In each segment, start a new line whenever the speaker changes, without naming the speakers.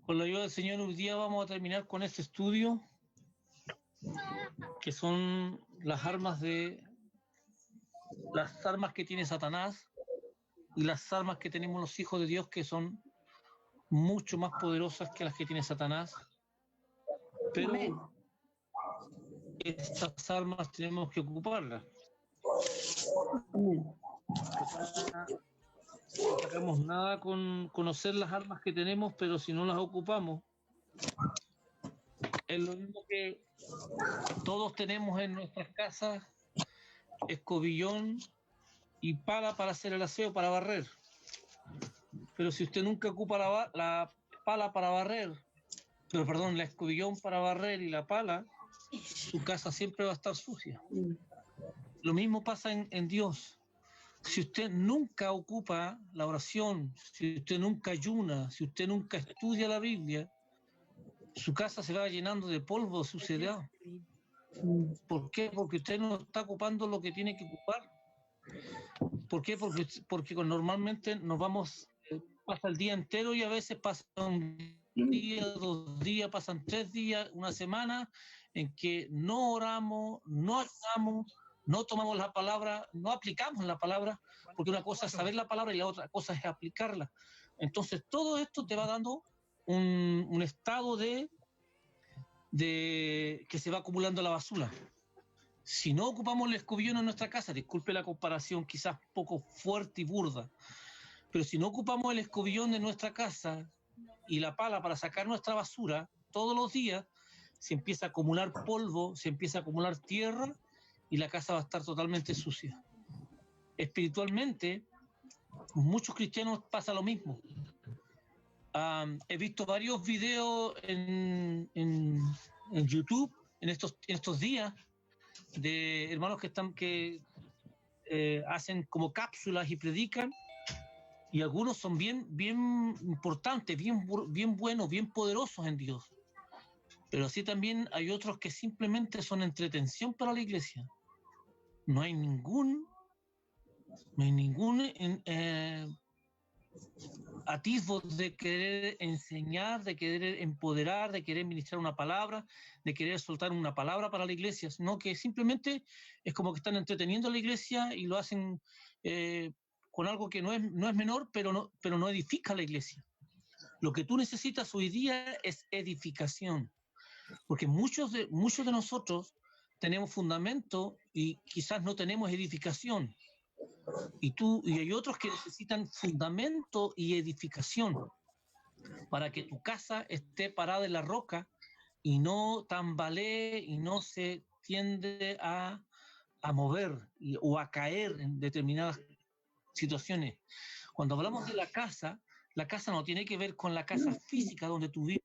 Con la ayuda del Señor, hoy día vamos a terminar con este estudio, que son las armas que tiene Satanás y las armas que tenemos los hijos de Dios, que son mucho más poderosas que las que tiene Satanás. Pero
Amén.
estas armas tenemos que ocuparlas.
Amén.
No sacamos nada con conocer las armas que tenemos, pero si no las ocupamos, es lo mismo que todos tenemos en nuestras casas: escobillón y pala para hacer el aseo, para barrer. Pero si usted nunca ocupa la pala para barrer, pero perdón, la escobillón para barrer y la pala, su casa siempre va a estar sucia. Lo mismo pasa en Dios. Si usted nunca ocupa la oración, si usted nunca ayuna, si usted nunca estudia la Biblia, su casa se va llenando de polvo, de suciedad. ¿Por qué? Porque usted no está ocupando lo que tiene que ocupar. ¿Por qué? Porque normalmente nos vamos, pasa el día entero y a veces pasa un día, 2 días, pasan 3 días, una semana en que no oramos, no ayudamos, no tomamos la palabra, no aplicamos la palabra, porque una cosa es saber la palabra y la otra cosa es aplicarla. Entonces todo esto te va dando un estado de que se va acumulando la basura. Si no ocupamos el escobillón en nuestra casa, disculpe la comparación quizás un poco fuerte y burda, pero si no ocupamos el escobillón de nuestra casa y la pala para sacar nuestra basura todos los días, se empieza a acumular polvo, se empieza a acumular tierra y la casa va a estar totalmente sucia. Espiritualmente, muchos cristianos pasa lo mismo. He visto varios videos en YouTube en estos días de hermanos que hacen como cápsulas y predican, y algunos son bien importantes, bien buenos, bien poderosos en Dios. Pero así también hay otros que simplemente son entretención para la iglesia. No hay ningún atisbo de querer enseñar, de querer empoderar, de querer ministrar una palabra, de querer soltar una palabra para la iglesia, sino que simplemente es como que están entreteniendo a la iglesia y lo hacen con algo que no es menor, pero no edifica a la iglesia. Lo que tú necesitas hoy día es edificación, porque muchos de nosotros tenemos fundamento y quizás no tenemos edificación. Y hay otros que necesitan fundamento y edificación para que tu casa esté parada en la roca y no tambalee y no se tiende a mover o a caer en determinadas situaciones. Cuando hablamos de la casa no tiene que ver con la casa física donde tú vives,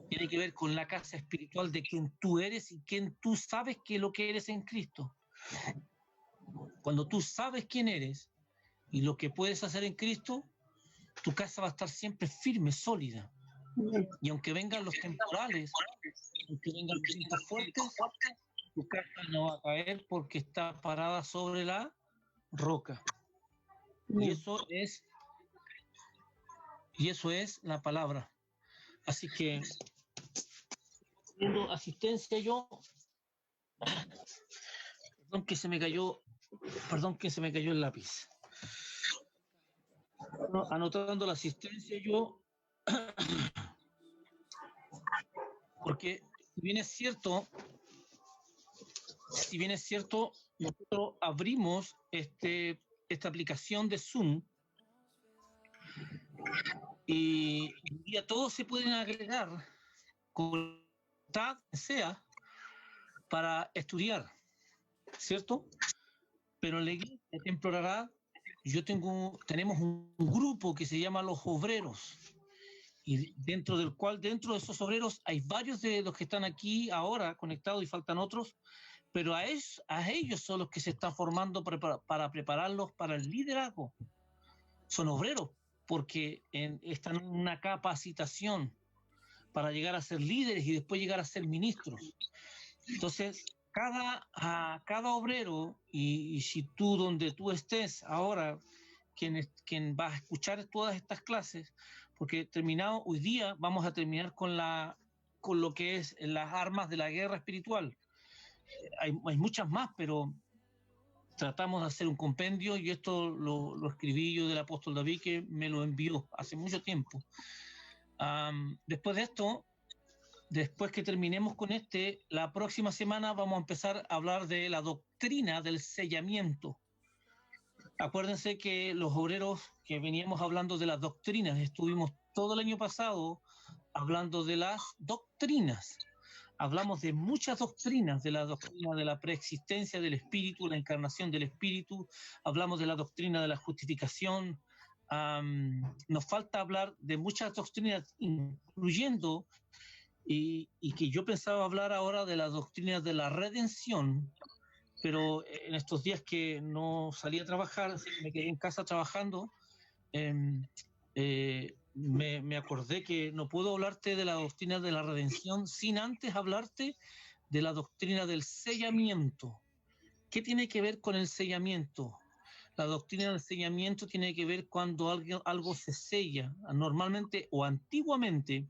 tiene que ver con la casa espiritual de quien tú eres y quien tú sabes que es lo que eres en Cristo. Cuando tú sabes quién eres y lo que puedes hacer en Cristo, tu casa va a estar siempre firme, sólida. Y aunque vengan los temporales, aunque vengan los vientos fuertes, tu casa no va a caer porque está parada sobre la roca. Y eso es la palabra. Así que, teniendo asistencia yo, perdón que se me cayó el lápiz. Anotando la asistencia yo, porque si bien es cierto, nosotros abrimos esta aplicación de Zoom y a todos se pueden agregar con voluntad sea para estudiar, ¿cierto? Pero en la iglesia de Templo Arará tenemos un grupo que se llama Los Obreros, y dentro de esos obreros hay varios de los que están aquí ahora conectados y faltan otros, pero a ellos son los que se están formando para prepararlos para el liderazgo. Son obreros porque están en una capacitación para llegar a ser líderes y después llegar a ser ministros. Entonces, cada obrero, y si tú donde tú estés ahora quien va a escuchar todas estas clases, porque terminado hoy día vamos a terminar con lo que es las armas de la guerra espiritual. Hay muchas más, pero tratamos de hacer un compendio y esto lo escribí yo del apóstol David, que me lo envió hace mucho tiempo. Después de esto, después que terminemos con la próxima semana vamos a empezar a hablar de la doctrina del sellamiento. Acuérdense que los obreros que veníamos hablando de las doctrinas, estuvimos todo el año pasado hablando de las doctrinas. Hablamos de muchas doctrinas, de la doctrina de la preexistencia del Espíritu, la encarnación del Espíritu, hablamos de la doctrina de la justificación. Nos falta hablar de muchas doctrinas, incluyendo, y que yo pensaba hablar ahora de la doctrina de la redención, pero en estos días que no salí a trabajar, así que me quedé en casa trabajando, me acordé que no puedo hablarte de la doctrina de la redención sin antes hablarte de la doctrina del sellamiento. ¿Qué tiene que ver con el sellamiento? La doctrina del sellamiento tiene que ver cuando algo se sella. Normalmente o antiguamente,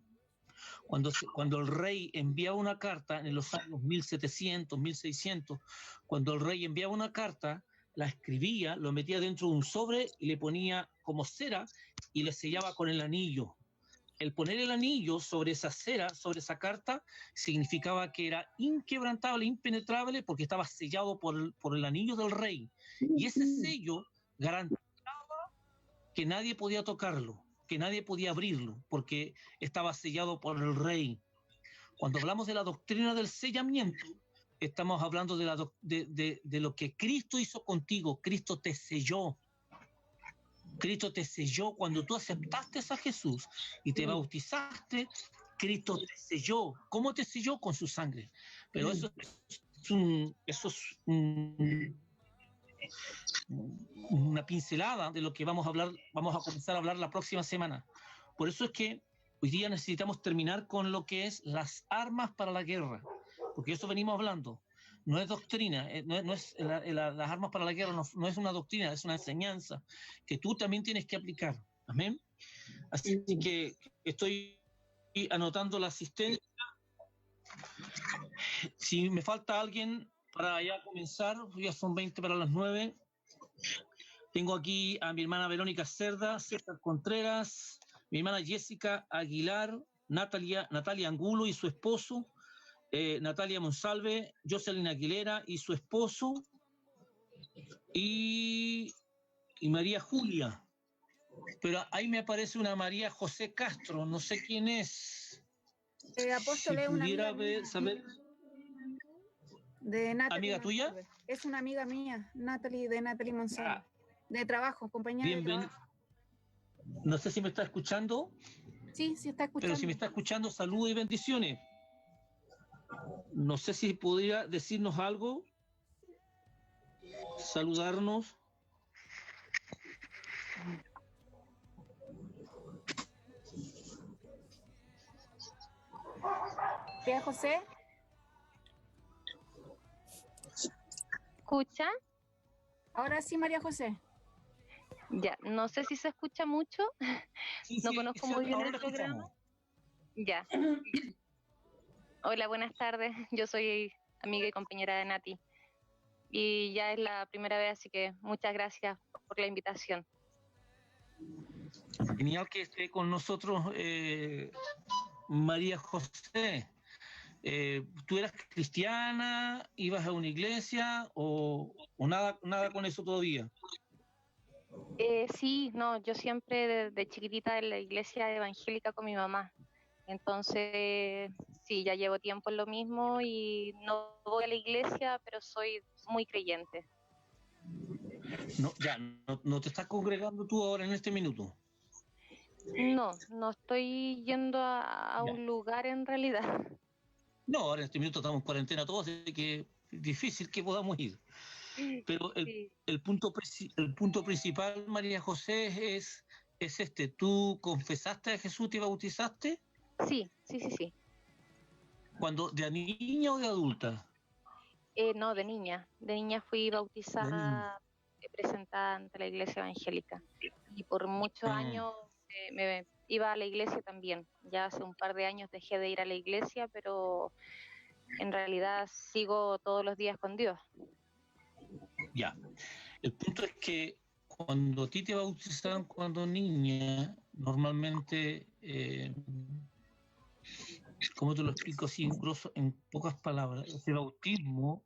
cuando el rey enviaba una carta en los años 1700, 1600, cuando el rey enviaba una carta, la escribía, lo metía dentro de un sobre y le ponía como cera y le sellaba con el anillo. El poner el anillo sobre esa cera, sobre esa carta, significaba que era inquebrantable, impenetrable, porque estaba sellado por el anillo del rey. Y ese sello garantizaba que nadie podía tocarlo, que nadie podía abrirlo, porque estaba sellado por el rey. Cuando hablamos de la doctrina del sellamiento, estamos hablando de lo que Cristo hizo contigo. Cristo te selló. Cristo te selló cuando tú aceptaste a Jesús y te bautizaste. Cristo te selló. ¿Cómo te selló? Con su sangre. Pero eso es una pincelada de lo que vamos a comenzar a hablar la próxima semana. Por eso es que hoy día necesitamos terminar con lo que es las armas para la guerra, porque eso venimos hablando. No es doctrina, las armas para la guerra no es una doctrina, es una enseñanza que tú también tienes que aplicar. Amén. Así que estoy anotando la asistencia. Si me falta alguien para ya comenzar, ya son 20 para las 9. Tengo aquí a mi hermana Verónica Cerda, César Contreras, mi hermana Jessica Aguilar, Natalia Angulo y su esposo, Natalia Monsalve, Jocelyn Aguilera y su esposo, y María Julia. Pero ahí me aparece una María José Castro, no sé quién es.
Apóstol,
si
es una
pudiera
amiga
saber.
De Natalie.
¿Amiga tuya?
Monsalve. Es una amiga mía, Natalie Monsalve. De trabajo, compañera de trabajo.
No sé si me está escuchando.
Sí, está escuchando.
Pero si me está escuchando, saludos y bendiciones. No sé si podría decirnos algo, saludarnos.
María José.
¿Escucha?
Ahora sí, María José.
Ya, no sé si se escucha mucho.
Sí,
no conozco muy bien el programa. Ya. Hola, buenas tardes. Yo soy amiga y compañera de Nati. Y ya es la primera vez, así que muchas gracias por la invitación.
Genial que esté con nosotros María José. ¿Tú eras cristiana, ibas a una iglesia o nada con eso todavía?
Sí, no, yo siempre desde chiquitita en la iglesia evangélica con mi mamá. Entonces, sí, ya llevo tiempo en lo mismo y no voy a la iglesia, pero soy muy creyente.
No te estás congregando tú ahora en este minuto.
No estoy yendo a un lugar en realidad.
No, ahora en este minuto estamos en cuarentena todos, así que es difícil que podamos ir. Pero el punto principal, María José, es este. ¿Tú confesaste a Jesús, te bautizaste?
Sí.
¿Cuándo, de niña o de adulta?
No, de niña. De niña fui bautizada presentada ante la iglesia evangélica. Y por muchos años me iba a la iglesia también. Ya hace un par de años dejé de ir a la iglesia, pero en realidad sigo todos los días con Dios.
Ya. El punto es que cuando a ti te bautizaron cuando niña, normalmente, ¿cómo te lo explico así en pocas palabras? Ese bautismo,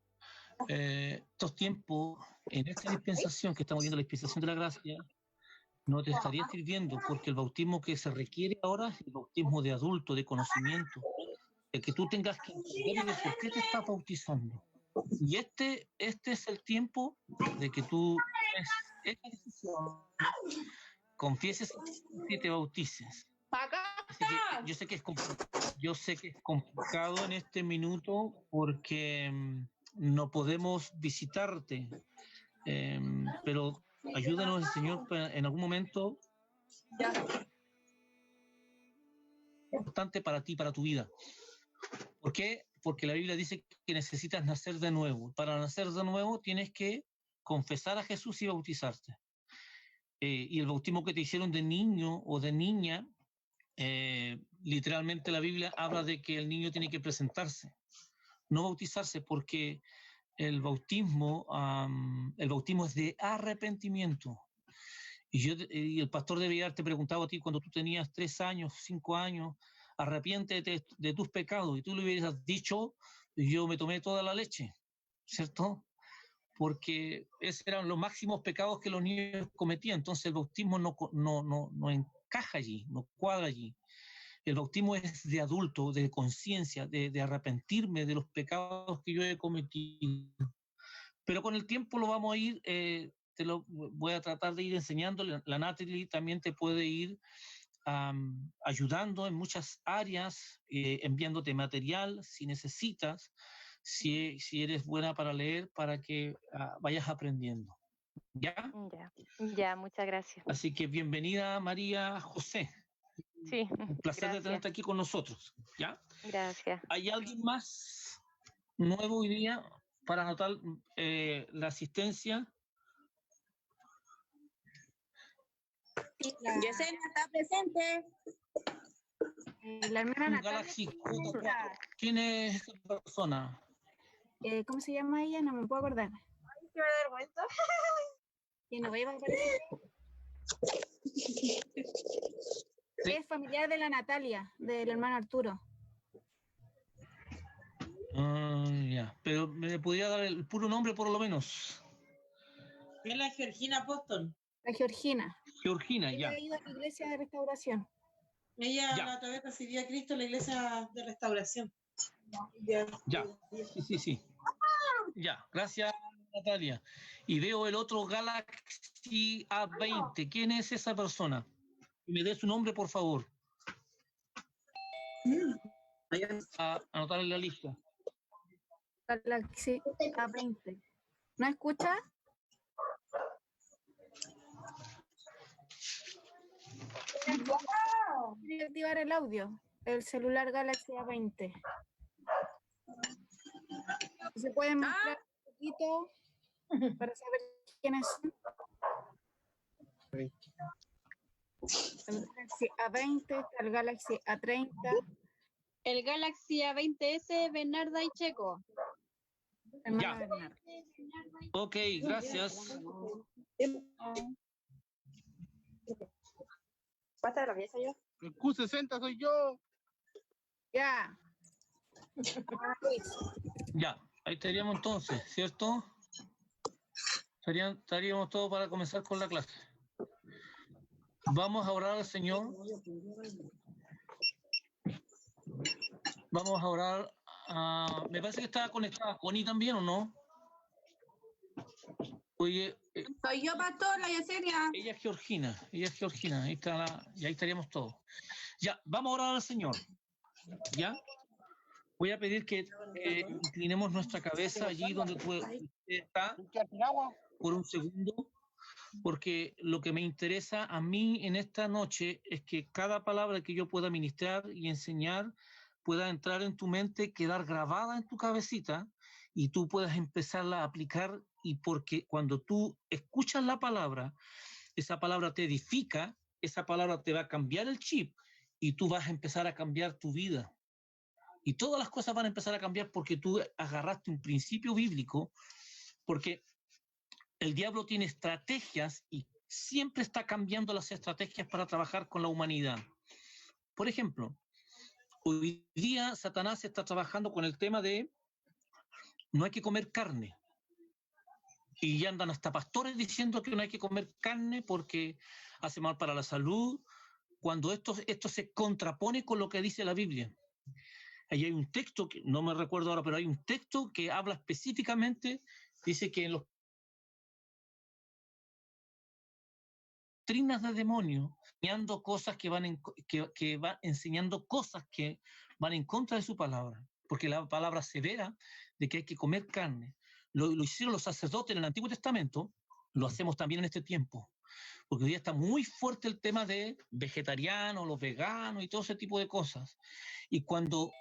estos tiempos, en esta dispensación que estamos viendo, la dispensación de la gracia, no te estaría sirviendo, porque el bautismo que se requiere ahora es el bautismo de adulto, de conocimiento, de que tú tengas que entender por qué te estás bautizando. Y este es el tiempo de que tú tomes esta decisión, confieses y te bautices. Así que yo sé que es complicado en este minuto porque no podemos visitarte, pero ayúdanos el Señor en algún momento importante para ti, para tu vida. ¿Por qué? Porque la Biblia dice que necesitas nacer de nuevo. Para nacer de nuevo tienes que confesar a Jesús y bautizarte. Y el bautismo que te hicieron de niño o de niña, literalmente la Biblia habla de que el niño tiene que presentarse, no bautizarse, porque el bautismo es de arrepentimiento. Y el pastor de Villar te preguntaba a ti cuando tú tenías 3 años, 5 años, arrepiéntete de tus pecados, y tú le hubieras dicho, yo me tomé toda la leche, ¿cierto? Porque esos eran los máximos pecados que los niños cometían. Entonces el bautismo no encaja allí, no cuadra allí. El bautismo es de adulto, de conciencia, de arrepentirme de los pecados que yo he cometido. Pero con el tiempo lo vamos a ir, te lo voy a tratar de ir enseñando. La Natalie también te puede ir ayudando en muchas áreas, enviándote material si necesitas, si eres buena para leer, para que vayas aprendiendo. ¿Ya?
Ya, muchas gracias.
Así que bienvenida, María José.
Sí,
un placer de tenerte aquí con nosotros. ¿Ya?
Gracias.
¿Hay alguien más nuevo hoy día para anotar la asistencia?
Yesenia está presente. La hermana Natalia.
Galaxy J4. ¿Quién es esa persona?
¿Cómo se llama ella? No me puedo acordar.
Ay, qué vergüenza.
¿Y no va a aparecer? Sí. Es familiar de la Natalia, del hermano Arturo.
Ya, pero ¿me podría dar el puro nombre por lo menos?
Es la Georgina Apóstol.
La Georgina.
Georgina,
ella
ya.
ha ido a la iglesia de restauración.
Ella la otra vez recibió a Cristo en la iglesia de restauración.
Ya, sí. Ya, gracias, Natalia. Y veo el otro Galaxy A20. ¿Quién es esa persona? Me dé su nombre, por favor. A anotar en la lista.
Galaxy A20. ¿No escucha? Tiene que activar el audio. El celular Galaxy A20. ¿Se pueden mostrar un poquito para saber quiénes son? El Galaxy A20, el Galaxy A30.
El Galaxy A20S, Bernarda y Checo.
Ya. Ok, gracias.
¿Pasa de la pieza yo?
El Q60 soy yo.
Ya.
Ya, ahí estaríamos entonces, ¿cierto? Estaríamos todos para comenzar con la clase. Vamos a orar al Señor. Vamos a orar. Me parece que estaba conectada Connie también, ¿o no? Oye.
Soy yo, pastor, la Yesenia.
Ella es Georgina. Ahí está y ahí estaríamos todos. Ya, vamos a orar al Señor. ¿Ya? Voy a pedir que inclinemos nuestra cabeza allí donde usted está por un segundo, porque lo que me interesa a mí en esta noche es que cada palabra que yo pueda ministrar y enseñar pueda entrar en tu mente, quedar grabada en tu cabecita y tú puedas empezarla a aplicar y porque cuando tú escuchas la palabra, esa palabra te edifica, esa palabra te va a cambiar el chip y tú vas a empezar a cambiar tu vida. Y todas las cosas van a empezar a cambiar porque tú agarraste un principio bíblico, porque el diablo tiene estrategias y siempre está cambiando las estrategias para trabajar con la humanidad. Por ejemplo, hoy día Satanás está trabajando con el tema de no hay que comer carne. Y ya andan hasta pastores diciendo que no hay que comer carne porque hace mal para la salud, cuando esto se contrapone con lo que dice la Biblia. Ahí hay un texto, que no me recuerdo ahora, pero hay un texto que habla específicamente, dice que en los doctrinas de demonios, enseñando cosas que van enseñando cosas que van en contra de su palabra, porque la palabra severa de que hay que comer carne. Lo hicieron los sacerdotes en el Antiguo Testamento, lo hacemos también en este tiempo, porque hoy día está muy fuerte el tema de vegetarianos, los veganos y todo ese tipo de cosas. Y cuando,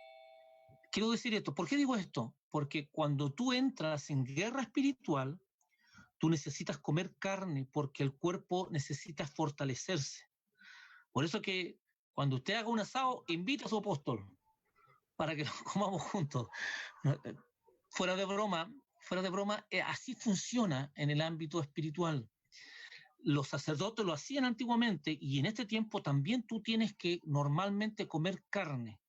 quiero decir esto, ¿por qué digo esto? Porque cuando tú entras en guerra espiritual, tú necesitas comer carne porque el cuerpo necesita fortalecerse. Por eso que cuando usted haga un asado, invita a su apóstol para que lo comamos juntos. Fuera de broma, así funciona en el ámbito espiritual. Los sacerdotes lo hacían antiguamente y en este tiempo también tú tienes que normalmente comer carne,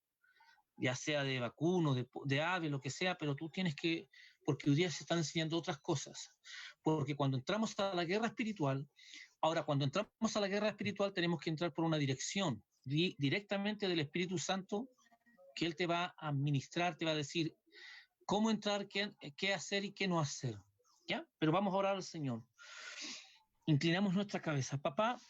ya sea de vacuno, de ave, lo que sea, pero tú tienes que, porque hoy día se están enseñando otras cosas. Porque cuando entramos a la guerra espiritual, tenemos que entrar por una dirección, directamente del Espíritu Santo, que Él te va a administrar, te va a decir cómo entrar, qué hacer y qué no hacer. ¿Ya? Pero vamos a orar al Señor. Inclinamos nuestra cabeza. Papá,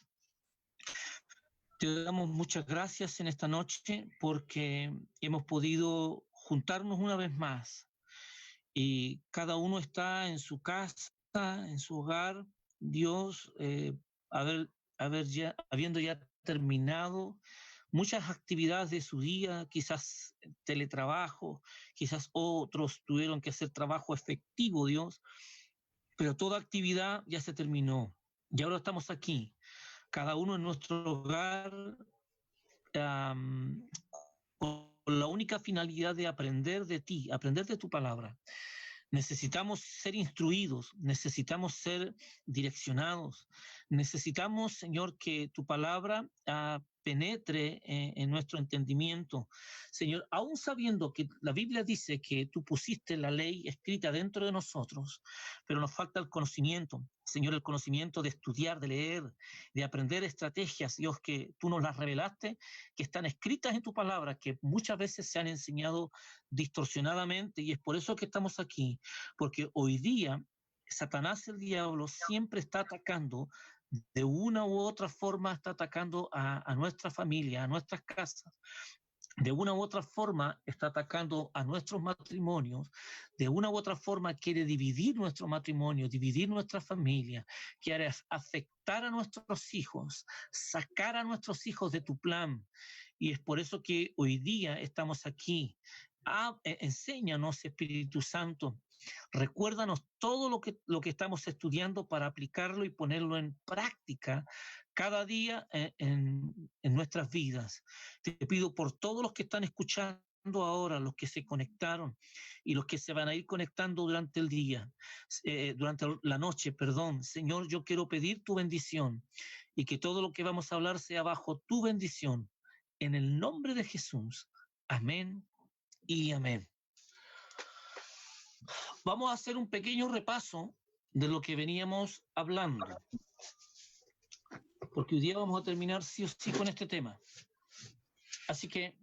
te damos muchas gracias en esta noche porque hemos podido juntarnos una vez más y cada uno está en su casa, en su hogar, Dios, habiendo ya terminado muchas actividades de su día, quizás teletrabajo, quizás otros tuvieron que hacer trabajo efectivo, Dios, pero toda actividad ya se terminó y ahora estamos aquí, cada uno en nuestro hogar, con la única finalidad de aprender de ti, aprender de tu palabra. Necesitamos ser instruidos, necesitamos ser direccionados, necesitamos, Señor, que tu palabra penetre en nuestro entendimiento. Señor, aún sabiendo que la Biblia dice que tú pusiste la ley escrita dentro de nosotros, pero nos falta el conocimiento. Señor, el conocimiento de estudiar, de leer, de aprender estrategias, Dios, que tú nos las revelaste, que están escritas en tu palabra, que muchas veces se han enseñado distorsionadamente, y es por eso que estamos aquí, porque hoy día Satanás, el diablo, siempre está atacando, de una u otra forma está atacando a nuestra familia, a nuestras casas. De una u otra forma está atacando a nuestros matrimonios, de una u otra forma quiere dividir nuestro matrimonio, dividir nuestra familia, quiere afectar a nuestros hijos, sacar a nuestros hijos de tu plan. Y es por eso que hoy día estamos aquí. Enséñanos, Espíritu Santo, recuérdanos todo lo que estamos estudiando para aplicarlo y ponerlo en práctica cada día en nuestras vidas. Te pido por todos los que están escuchando ahora, los que se conectaron y los que se van a ir conectando durante el día, durante la noche, perdón. Señor, yo quiero pedir tu bendición y que todo lo que vamos a hablar sea bajo tu bendición. En el nombre de Jesús. Amén y amén. Vamos a hacer un pequeño repaso de lo que veníamos hablando, porque hoy día vamos a terminar sí o sí con este tema. Así que,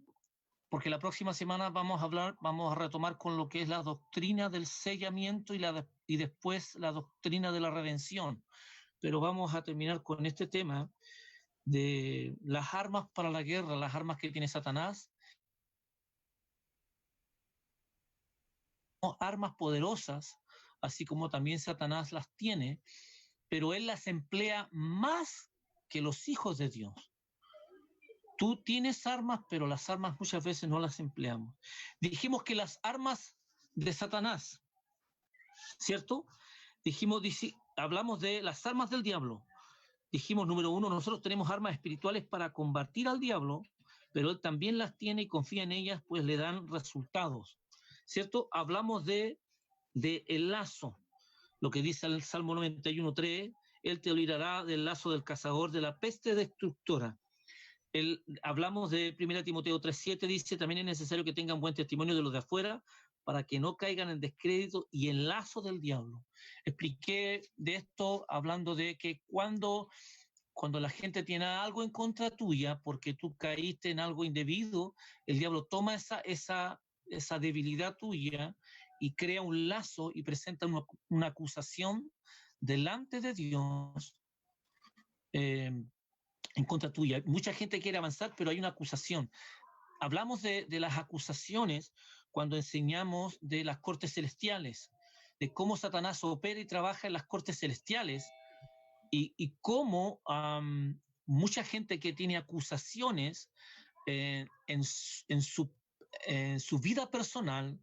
porque la próxima semana vamos a retomar con lo que es la doctrina del sellamiento y después la doctrina de la redención. Pero vamos a terminar con este tema de las armas para la guerra, las armas que tiene Satanás. Armas poderosas, así como también Satanás las tiene, pero él las emplea más que los hijos de Dios. Tú tienes armas, pero las armas muchas veces no las empleamos. Dijimos que las armas de Satanás, ¿cierto? hablamos de las armas del diablo. Dijimos, número 1, nosotros tenemos armas espirituales para combatir al diablo, pero él también las tiene y confía en ellas, pues le dan resultados, ¿cierto? Hablamos de el lazo, lo que dice el Salmo 91:3, él te librará del lazo del cazador, de la peste destructora. Hablamos de 1 Timoteo 3:7, dice, también es necesario que tengan buen testimonio de los de afuera, para que no caigan en descrédito y en lazo del diablo. Expliqué de esto hablando de que cuando la gente tiene algo en contra tuya, porque tú caíste en algo indebido, el diablo toma esa debilidad tuya y crea un lazo y presenta una acusación delante de Dios en contra tuya. Mucha gente quiere avanzar, pero hay una acusación. Hablamos de las acusaciones cuando enseñamos de las cortes celestiales, de cómo Satanás opera y trabaja en las cortes celestiales y cómo mucha gente que tiene acusaciones en su vida personal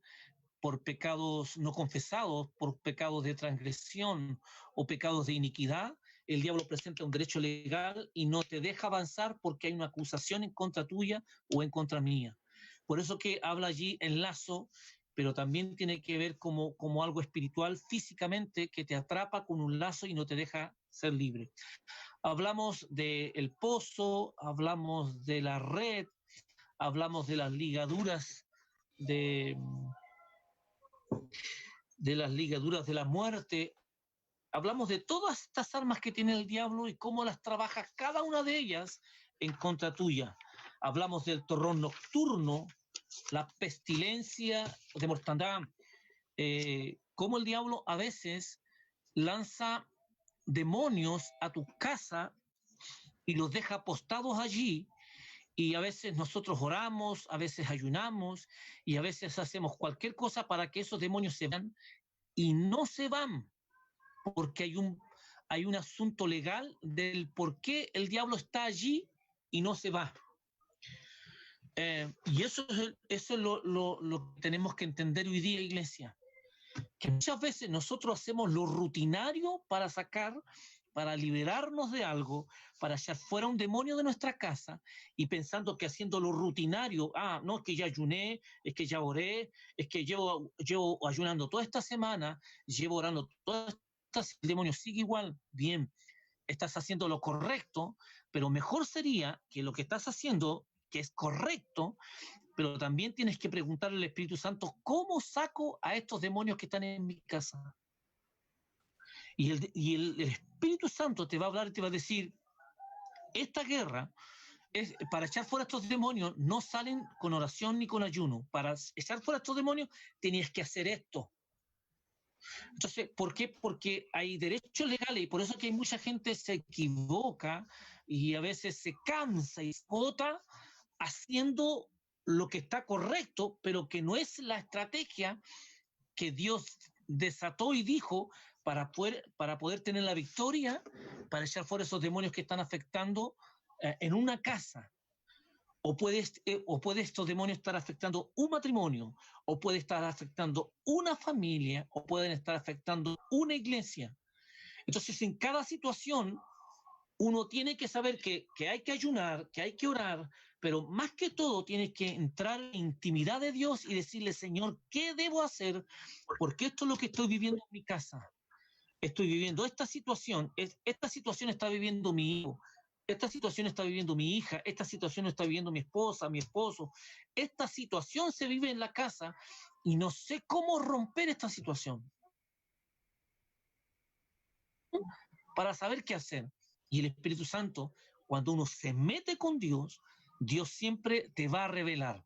por pecados no confesados, por pecados de transgresión o pecados de iniquidad, el diablo presenta un derecho legal y no te deja avanzar porque hay una acusación en contra tuya o en contra mía. Por eso que habla allí en lazo, pero también tiene que ver como algo espiritual físicamente que te atrapa con un lazo y no te deja ser libre. Hablamos del pozo, hablamos de la red, hablamos de las ligaduras de las ligaduras de la muerte. Hablamos de todas estas armas que tiene el diablo y cómo las trabaja cada una de ellas en contra tuya. Hablamos del terror nocturno, la pestilencia de mortandad, cómo el diablo a veces lanza demonios a tu casa y los deja apostados allí, y a veces nosotros oramos, a veces ayunamos y a veces hacemos cualquier cosa para que esos demonios se van y no se van, porque hay un asunto legal del por qué el diablo está allí y no se va. Y eso es lo que tenemos que entender hoy día, iglesia, que muchas veces nosotros hacemos lo rutinario para liberarnos de algo, para echar fuera un demonio de nuestra casa, y pensando que haciendo lo rutinario, no, es que ya ayuné, es que ya oré, es que llevo ayunando toda esta semana, llevo orando toda esta semana, el demonio sigue igual. Bien, estás haciendo lo correcto, pero mejor sería que lo que estás haciendo, que es correcto, pero también tienes que preguntarle al Espíritu Santo, ¿cómo saco a estos demonios que están en mi casa? Y el Espíritu Santo te va a hablar y te va a decir, esta guerra, para echar fuera estos demonios, no salen con oración ni con ayuno. Para echar fuera estos demonios, tenías que hacer esto. Entonces, ¿por qué? Porque hay derechos legales y por eso que hay mucha gente se equivoca y a veces se cansa y se agota haciendo lo que está correcto, pero que no es la estrategia que Dios desató y dijo para poder tener la victoria, para echar fuera esos demonios que están afectando en una casa. O puede estos demonios estar afectando un matrimonio, o puede estar afectando una familia, o pueden estar afectando una iglesia. Entonces, en cada situación, uno tiene que saber que hay que ayunar, que hay que orar, pero más que todo tienes que entrar en intimidad de Dios y decirle, Señor, ¿qué debo hacer? Porque esto es lo que estoy viviendo en mi casa. Estoy viviendo esta situación está viviendo mi hijo, esta situación está viviendo mi hija, esta situación está viviendo mi esposa, mi esposo. Esta situación se vive en la casa y no sé cómo romper esta situación para saber qué hacer. Y el Espíritu Santo, cuando uno se mete con Dios, Dios siempre te va a revelar.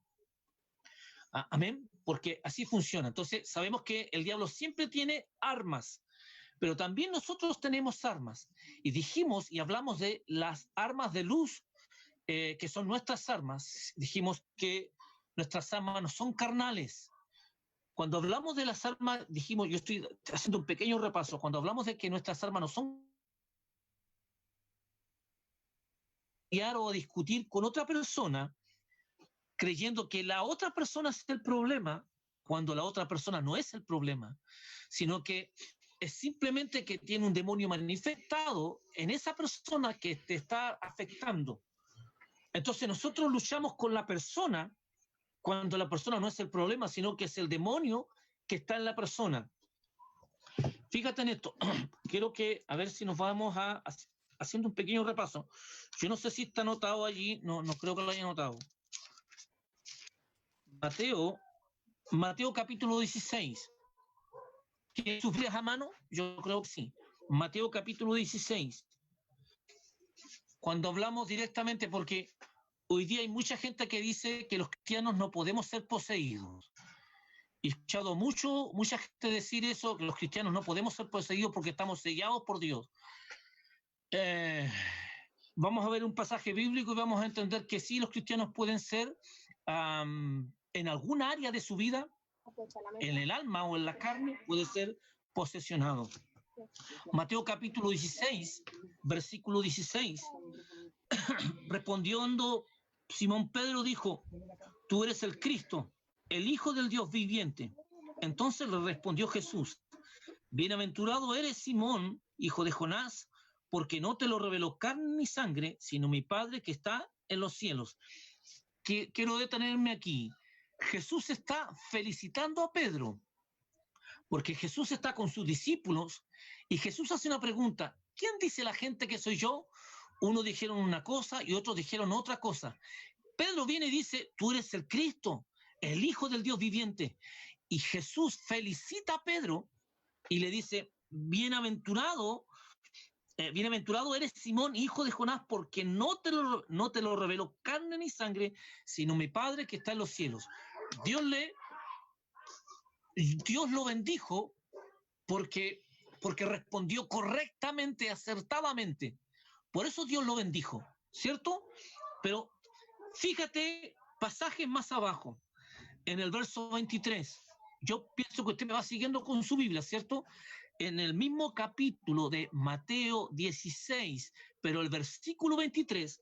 Amén, porque así funciona. Entonces sabemos que el diablo siempre tiene armas, pero también nosotros tenemos armas. Y dijimos y hablamos de las armas de luz, que son nuestras armas. Dijimos que nuestras armas no son carnales. Cuando hablamos de las armas, dijimos, yo estoy haciendo un pequeño repaso, cuando hablamos de que nuestras armas no son o discutir con otra persona, creyendo que la otra persona es el problema, cuando la otra persona no es el problema, sino que es simplemente que tiene un demonio manifestado en esa persona que te está afectando. Entonces nosotros luchamos con la persona cuando la persona no es el problema, sino que es el demonio que está en la persona. Fíjate en esto. Quiero que, a ver si nos vamos haciendo un pequeño repaso. Yo no sé si está anotado allí, no creo que lo haya anotado. Mateo capítulo 16. ¿Tienes sus Biblias a mano? Yo creo que sí. Mateo capítulo 16. Cuando hablamos directamente, porque hoy día hay mucha gente que dice que los cristianos no podemos ser poseídos. He escuchado mucha gente decir eso, que los cristianos no podemos ser poseídos porque estamos sellados por Dios. Vamos a ver un pasaje bíblico y vamos a entender que sí, los cristianos pueden ser en algún área de su vida, en el alma o en la carne, puede ser posesionado. Mateo capítulo 16, versículo 16. Respondiendo Simón Pedro dijo: tú eres el Cristo, el Hijo del Dios viviente. Entonces le respondió Jesús: bienaventurado eres Simón, hijo de Jonás, porque no te lo reveló carne ni sangre, sino mi Padre que está en los cielos. Quiero detenerme aquí. Jesús está felicitando a Pedro, porque Jesús está con sus discípulos y Jesús hace una pregunta: ¿quién dice la gente que soy yo? Unos dijeron una cosa y otros dijeron otra cosa. Pedro viene y dice: tú eres el Cristo, el Hijo del Dios viviente. Y Jesús felicita a Pedro y le dice: bienaventurado eres Simón, hijo de Jonás, porque no te lo reveló carne ni sangre, sino mi Padre que está en los cielos. Dios lo bendijo porque respondió correctamente, acertadamente. Por eso Dios lo bendijo, ¿cierto? Pero fíjate, pasajes más abajo, en el verso 23. Yo pienso que usted me va siguiendo con su Biblia, ¿cierto? En el mismo capítulo de Mateo 16, pero el versículo 23,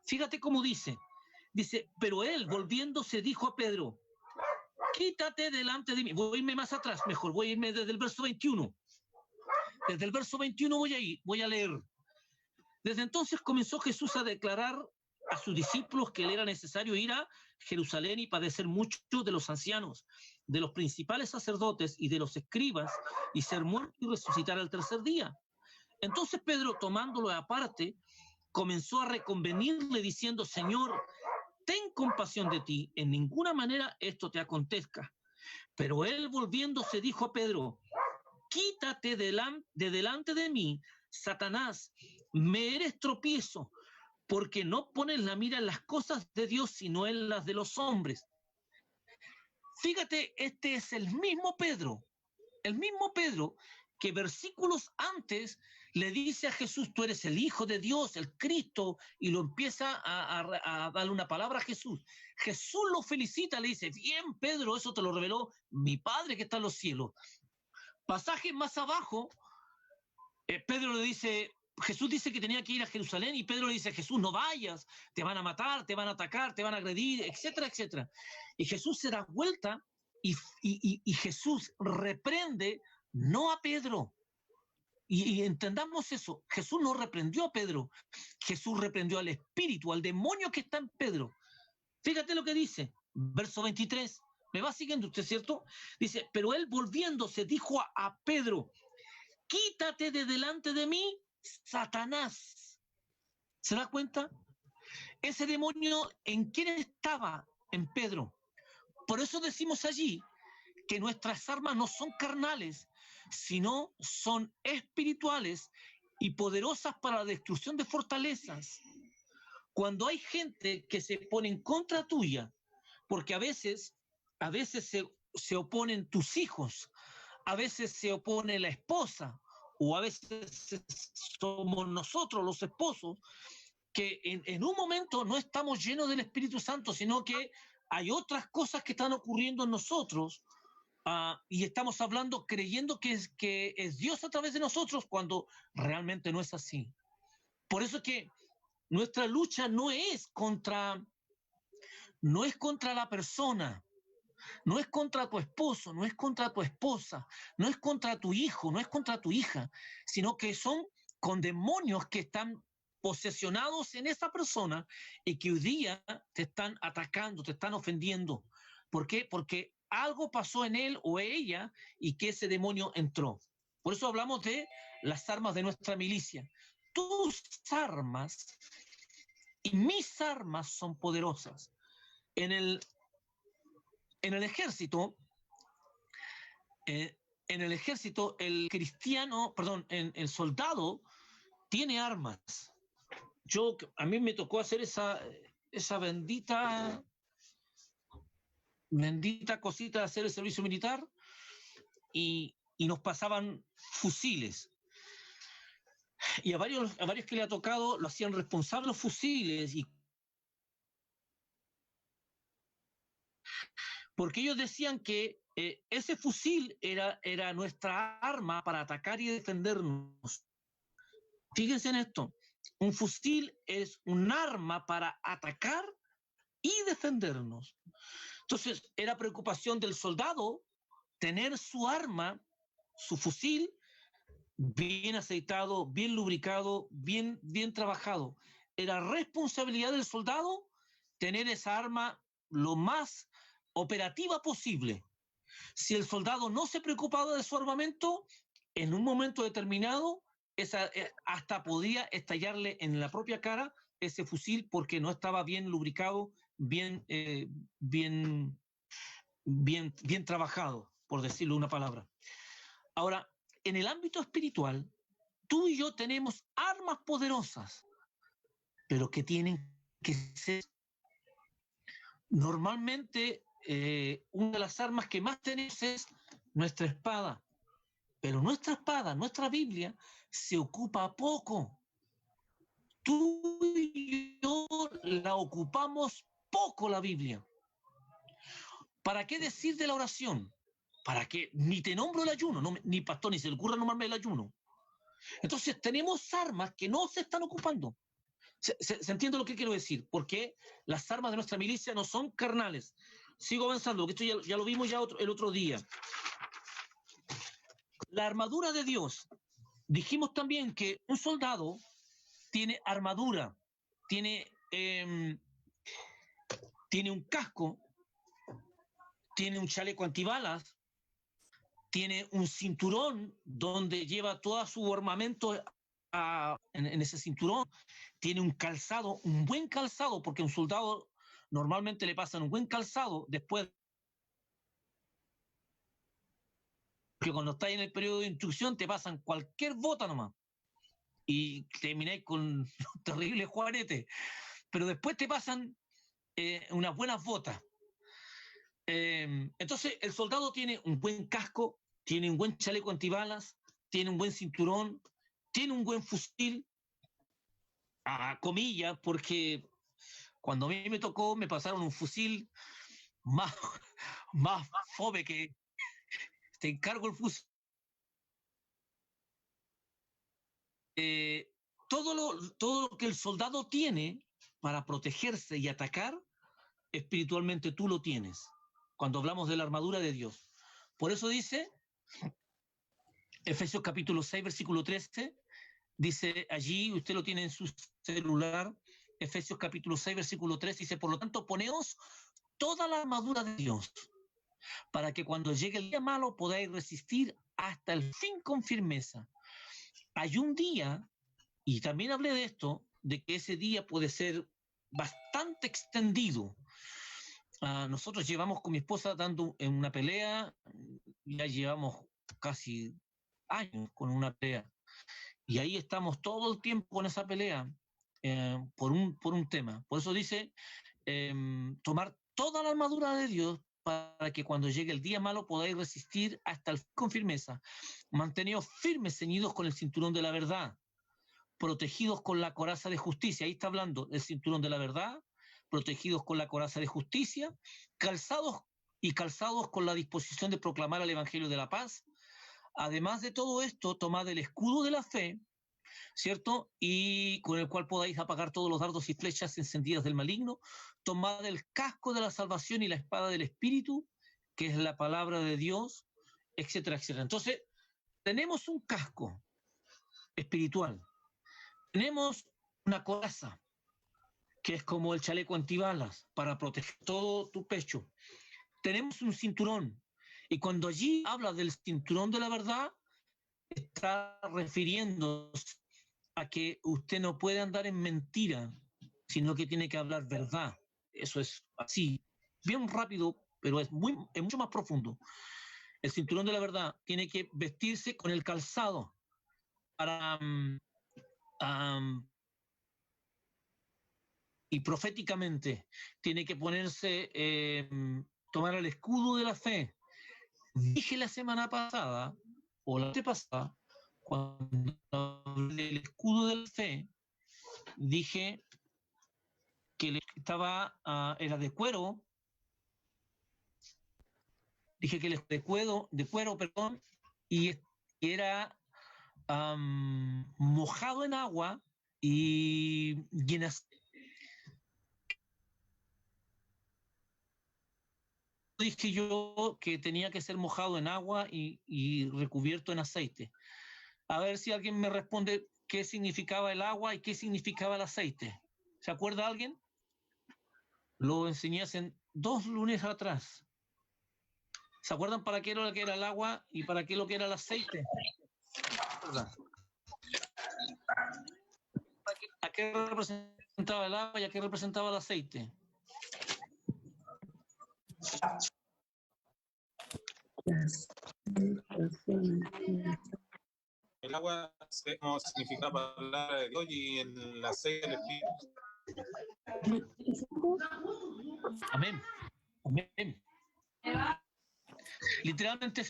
fíjate cómo dice. Dice: pero él, volviéndose, dijo a Pedro: quítate delante de mí. Voy a irme más atrás, mejor, voy a irme desde el verso 21. Desde el verso 21 voy a leer. Desde entonces comenzó Jesús a declarar a sus discípulos que le era necesario ir a Jerusalén y padecer mucho de los ancianos, de los principales sacerdotes y de los escribas, y ser muerto y resucitar al tercer día. Entonces Pedro, tomándolo aparte, comenzó a reconvenirle diciendo: Señor, ten compasión de ti, en ninguna manera esto te acontezca. Pero él, volviéndose, dijo a Pedro: quítate de delante de mí, Satanás, me eres tropiezo, porque no pones la mira en las cosas de Dios, sino en las de los hombres. Fíjate, este es el mismo Pedro que versículos antes le dice a Jesús: tú eres el Hijo de Dios, el Cristo, y lo empieza a darle una palabra a Jesús. Jesús lo felicita, le dice: bien, Pedro, eso te lo reveló mi Padre que está en los cielos. Pasajes más abajo, Pedro le dice, Jesús dice que tenía que ir a Jerusalén y Pedro le dice: Jesús, no vayas, te van a matar, te van a atacar, te van a agredir, etcétera, etcétera. Y Jesús se da vuelta y Jesús reprende no a Pedro. Y entendamos eso, Jesús no reprendió a Pedro, Jesús reprendió al espíritu, al demonio que está en Pedro. Fíjate lo que dice, verso 23, ¿me va siguiendo usted, cierto? Dice: pero él, volviéndose, dijo a Pedro: quítate de delante de mí, Satanás. ¿Se da cuenta? Ese demonio, ¿en quién estaba? En Pedro. Por eso decimos allí que nuestras armas no son carnales, sino son espirituales y poderosas para la destrucción de fortalezas. Cuando hay gente que se pone en contra tuya, porque a veces se oponen tus hijos, a veces se opone la esposa, o a veces somos nosotros los esposos, que en un momento no estamos llenos del Espíritu Santo, sino que hay otras cosas que están ocurriendo en nosotros, y estamos hablando creyendo que es Dios a través de nosotros, cuando realmente no es así. Por eso es que nuestra lucha no es contra la persona. No es contra tu esposo, no es contra tu esposa, no es contra tu hijo, no es contra tu hija, sino que son con demonios que están posesionados en esa persona y que hoy día te están atacando, te están ofendiendo. ¿Por qué? Porque algo pasó en él o ella y que ese demonio entró. Por eso hablamos de las armas de nuestra milicia. Tus armas y mis armas son poderosas. En el ejército, el cristiano, perdón, el soldado tiene armas. A mí me tocó hacer esa bendita cosita de hacer el servicio militar y nos pasaban fusiles. Y a varios que le ha tocado lo hacían responsable los fusiles porque ellos decían que ese fusil era nuestra arma para atacar y defendernos. Fíjense en esto, un fusil es un arma para atacar y defendernos. Entonces, era preocupación del soldado tener su arma, su fusil, bien aceitado, bien lubricado, bien trabajado. Era responsabilidad del soldado tener esa arma lo más operativa posible. Si el soldado no se preocupaba de su armamento, en un momento determinado, hasta podía estallarle en la propia cara ese fusil porque no estaba bien lubricado, bien trabajado, por decirlo una palabra. Ahora, en el ámbito espiritual, tú y yo tenemos armas poderosas, pero que tienen que ser normalmente una de las armas que más tenemos es nuestra espada. Pero nuestra espada, nuestra Biblia, se ocupa poco. Tú y yo la ocupamos poco, la Biblia. ¿Para qué decir de la oración? ¿Para qué? Ni te nombro el ayuno, ni pastor, ni se le ocurra nombrarme el ayuno. Entonces tenemos armas que no se están ocupando. ¿Se entiende lo que quiero decir? Porque las armas de nuestra milicia no son carnales. Sigo avanzando, porque esto ya lo vimos el otro día. La armadura de Dios. Dijimos también que un soldado tiene armadura, tiene un casco, tiene un chaleco antibalas, tiene un cinturón donde lleva todo su armamento en ese cinturón, tiene un calzado, un buen calzado, porque a un soldado normalmente le pasan un buen calzado después, que cuando estás en el periodo de instrucción te pasan cualquier bota nomás y termináis con un terrible juanete, pero después te pasan unas buenas botas. Entonces el soldado tiene un buen casco, tiene un buen chaleco antibalas, tiene un buen cinturón, tiene un buen fusil, a comillas, porque cuando a mí me tocó me pasaron un fusil más fome que te encargo el fusil. Todo lo que el soldado tiene para protegerse y atacar, espiritualmente tú lo tienes, cuando hablamos de la armadura de Dios. Por eso dice Efesios capítulo 6, versículo 13, dice allí, usted lo tiene en su celular, Efesios capítulo 6, versículo 13, dice, por lo tanto, poneos toda la armadura de Dios, para que cuando llegue el día malo podáis resistir hasta el fin con firmeza. Hay un día, y también hablé de esto, de que ese día puede ser bastante extendido. Nosotros llevamos con mi esposa dando en una pelea, ya llevamos casi años con una pelea, y ahí estamos todo el tiempo con esa pelea por un tema. Por eso dice, tomar toda la armadura de Dios para que cuando llegue el día malo podáis resistir hasta el fin con firmeza. Manteneos firmes, ceñidos con el cinturón de la verdad, protegidos con la coraza de justicia. Ahí está hablando del cinturón de la verdad, protegidos con la coraza de justicia, calzados con la disposición de proclamar el evangelio de la paz. Además de todo esto, tomad el escudo de la fe, ¿cierto? Y con el cual podáis apagar todos los dardos y flechas encendidas del maligno. Tomad el casco de la salvación y la espada del Espíritu, que es la palabra de Dios, etcétera, etcétera. Entonces, tenemos un casco espiritual, tenemos una coraza, que es como el chaleco antibalas, para proteger todo tu pecho. Tenemos un cinturón, y cuando allí habla del cinturón de la verdad, está refiriéndose a que usted no puede andar en mentira, sino que tiene que hablar verdad. Eso es así, bien rápido, pero es mucho más profundo. El cinturón de la verdad tiene que vestirse con el calzado para y proféticamente tiene que ponerse, tomar el escudo de la fe. Dije la semana pasada, o la antepasada, cuando hablé del escudo de la fe, dije que estaba, era de cuero, dije que el de cuero, perdón, y era mojado en agua y en aceite. Dije yo que tenía que ser mojado en agua y recubierto en aceite. A ver si alguien me responde qué significaba el agua y qué significaba el aceite. ¿Se acuerda alguien? Lo enseñé hace 2 lunes atrás. ¿Se acuerdan para qué era lo que era el agua y para qué lo que era el aceite? ¿A qué representaba el agua y a qué representaba el aceite?
El agua significa la palabra de Dios y el aceite el Espíritu.
Amén. Amén. Literalmente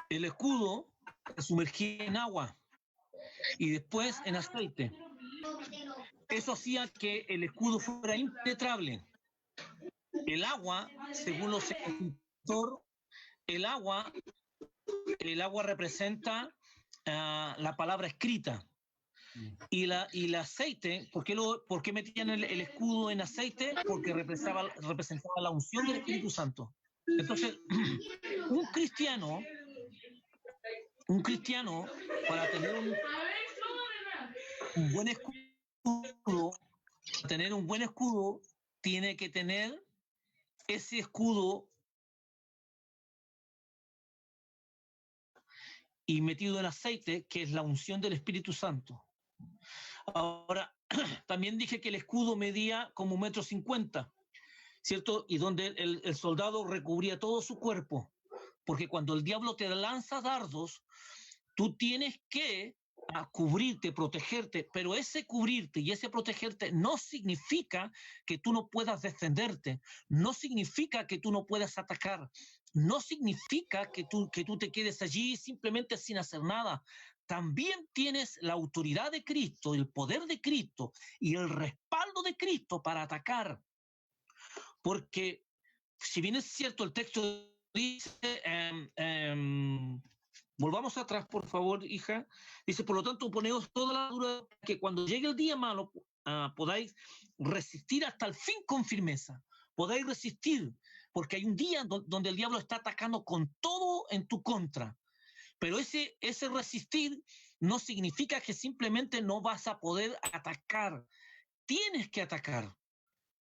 el escudo se sumergía en agua y después en aceite. Eso hacía que el escudo fuera impenetrable. El agua, según los escritores, el agua representa la palabra escrita. Y el aceite, ¿por qué metían el escudo en aceite? Porque representaba la unción del Espíritu Santo. Entonces, un cristiano, para tener un buen escudo, tiene que tener ese escudo y metido en aceite, que es la unción del Espíritu Santo. Ahora, también dije que el escudo medía como 1,50 m, ¿cierto? Y donde el soldado recubría todo su cuerpo, porque cuando el diablo te lanza dardos, tú tienes que cubrirte, protegerte, pero ese cubrirte y ese protegerte no significa que tú no puedas defenderte, no significa que tú no puedas atacar, no significa que tú te quedes allí simplemente sin hacer nada. También tienes la autoridad de Cristo, el poder de Cristo y el respaldo de Cristo para atacar. Porque si bien es cierto, el texto dice, volvamos atrás, por favor, hija. Dice, por lo tanto, poneos toda la armadura que cuando llegue el día malo podáis resistir hasta el fin con firmeza. Podáis resistir, porque hay un día donde el diablo está atacando con todo en tu contra. Pero ese resistir no significa que simplemente no vas a poder atacar. Tienes que atacar.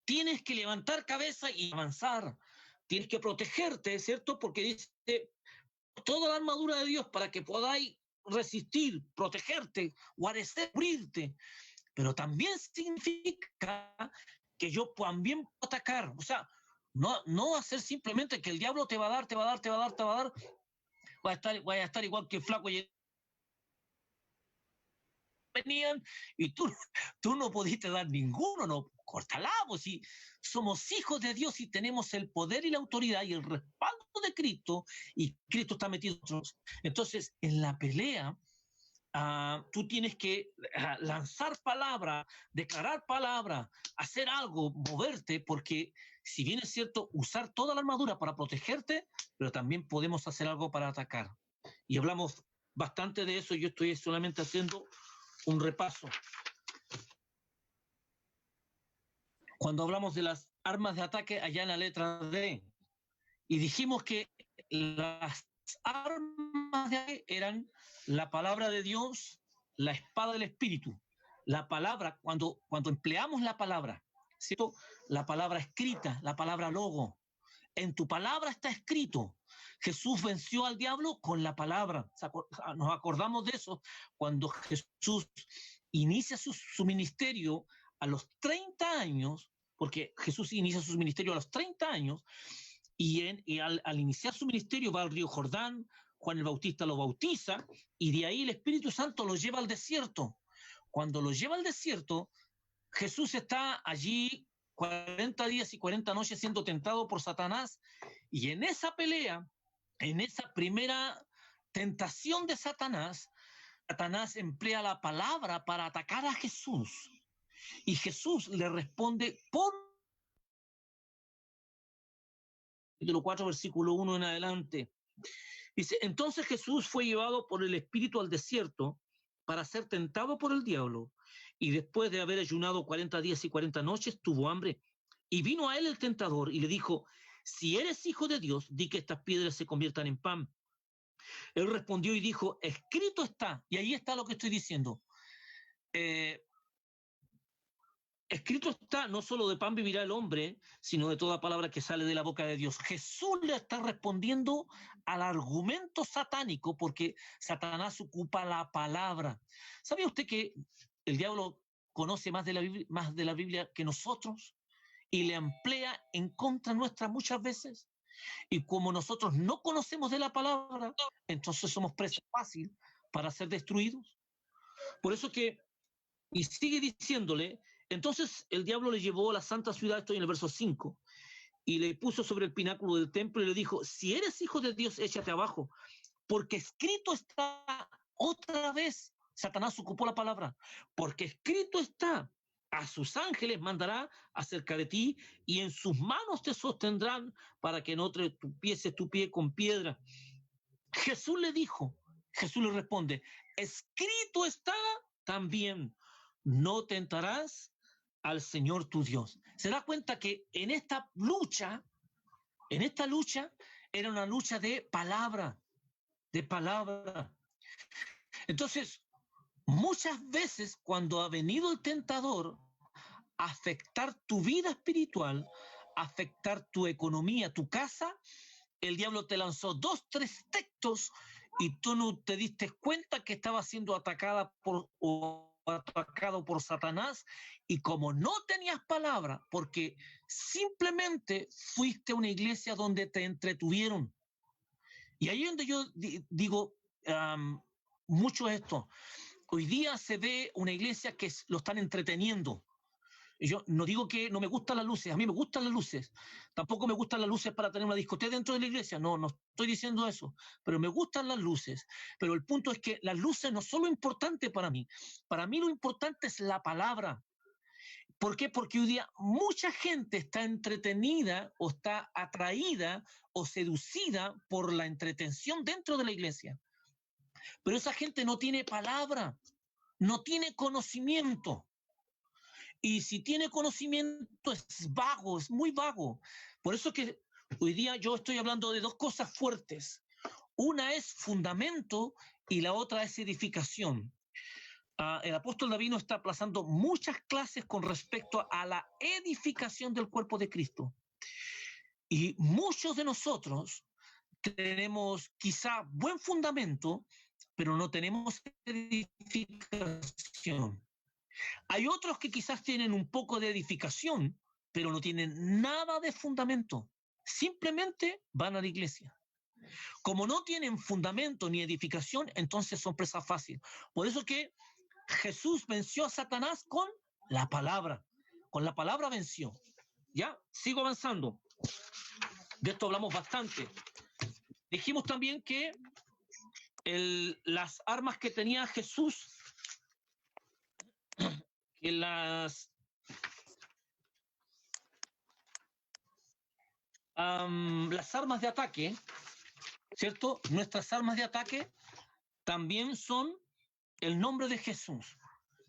Tienes que levantar cabeza y avanzar. Tienes que protegerte, ¿cierto? Porque dice toda la armadura de Dios para que podáis resistir, protegerte, guarecer, cubrirte. Pero también significa que yo también puedo atacar. O sea, no hacer simplemente que el diablo te va a dar, voy a estar igual que el flaco y venían y tú no pudiste dar ninguno, no, córtala, pues si somos hijos de Dios y tenemos el poder y la autoridad y el respaldo de Cristo y Cristo está metido en nosotros. Entonces, en la pelea, tú tienes que lanzar palabra, declarar palabra, hacer algo, moverte, porque si bien es cierto, usar toda la armadura para protegerte, pero también podemos hacer algo para atacar. Y hablamos bastante de eso, yo estoy solamente haciendo un repaso. Cuando hablamos de las armas de ataque allá en la letra D, Y dijimos que las armas de ataque eran la palabra de Dios, la espada del Espíritu. La palabra, cuando empleamos la palabra, ¿cierto? La palabra escrita, la palabra logo. En tu palabra está escrito. Jesús venció al diablo con la palabra. Nos acordamos de eso cuando Jesús inicia su ministerio a los 30 años, porque Jesús inicia su ministerio a los 30 años, y al iniciar su ministerio va al río Jordán, Juan el Bautista lo bautiza, y de ahí el Espíritu Santo lo lleva al desierto. Cuando lo lleva al desierto, Jesús está allí 40 días y 40 noches siendo tentado por Satanás, y en esa pelea, en esa primera tentación de Satanás, Satanás emplea la palabra para atacar a Jesús, y Jesús le responde por capítulo 4, versículo 1 en adelante. Dice, entonces Jesús fue llevado por el Espíritu al desierto para ser tentado por el diablo, y después de haber ayunado 40 días y 40 noches, tuvo hambre. Y vino a él el tentador y le dijo, si eres hijo de Dios, di que estas piedras se conviertan en pan. Él respondió y dijo, escrito está, y ahí está lo que estoy diciendo. Escrito está, no solo de pan vivirá el hombre, sino de toda palabra que sale de la boca de Dios. Jesús le está respondiendo al argumento satánico, porque Satanás ocupa la palabra. ¿Sabía usted que el diablo conoce más de la Biblia que nosotros? Y le emplea en contra nuestra muchas veces. Y como nosotros no conocemos de la palabra, entonces somos presa fácil para ser destruidos. Por eso que, y sigue diciéndole, entonces el diablo le llevó a la santa ciudad, estoy en el verso 5, y le puso sobre el pináculo del templo y le dijo, si eres hijo de Dios, échate abajo, porque escrito está, otra vez Satanás ocupó la palabra, porque escrito está, a sus ángeles mandará acerca de ti, y en sus manos te sostendrán para que no tropieces tu pie con piedra. Jesús le dijo, Jesús le responde, escrito está también, no tentarás al Señor tu Dios. Se da cuenta que en esta lucha era una lucha de palabra. Entonces, muchas veces cuando ha venido el tentador a afectar tu vida espiritual, afectar tu economía, tu casa, el diablo te lanzó 2, 3 textos y tú no te diste cuenta que estaba siendo atacado por Satanás, y como no tenías palabra, porque simplemente fuiste a una iglesia donde te entretuvieron. Y ahí es donde yo digo mucho esto. Hoy día se ve una iglesia que lo están entreteniendo. Y yo no digo que no me gustan las luces, a mí me gustan las luces. Tampoco me gustan las luces para tener una discoteca dentro de la iglesia, no estoy diciendo eso, pero me gustan las luces. Pero el punto es que las luces no son lo importante para mí lo importante es la palabra. ¿Por qué? Porque hoy día mucha gente está entretenida o está atraída o seducida por la entretención dentro de la iglesia. Pero esa gente no tiene palabra, no tiene conocimiento. Y si tiene conocimiento es vago, es muy vago. Por eso que hoy día yo estoy hablando de 2 cosas fuertes. Una es fundamento y la otra es edificación. El apóstol David nos está aplazando muchas clases con respecto a la edificación del cuerpo de Cristo. Y muchos de nosotros tenemos quizá buen fundamento, pero no tenemos edificación. Hay otros que quizás tienen un poco de edificación, pero no tienen nada de fundamento. Simplemente van a la iglesia. Como no tienen fundamento ni edificación, entonces son presa fácil. Por eso que Jesús venció a Satanás con la palabra. Con la palabra venció. Ya, sigo avanzando. De esto hablamos bastante. Dijimos también que las armas que tenía Jesús, que las armas de ataque, ¿cierto? Nuestras armas de ataque también son el nombre de Jesús,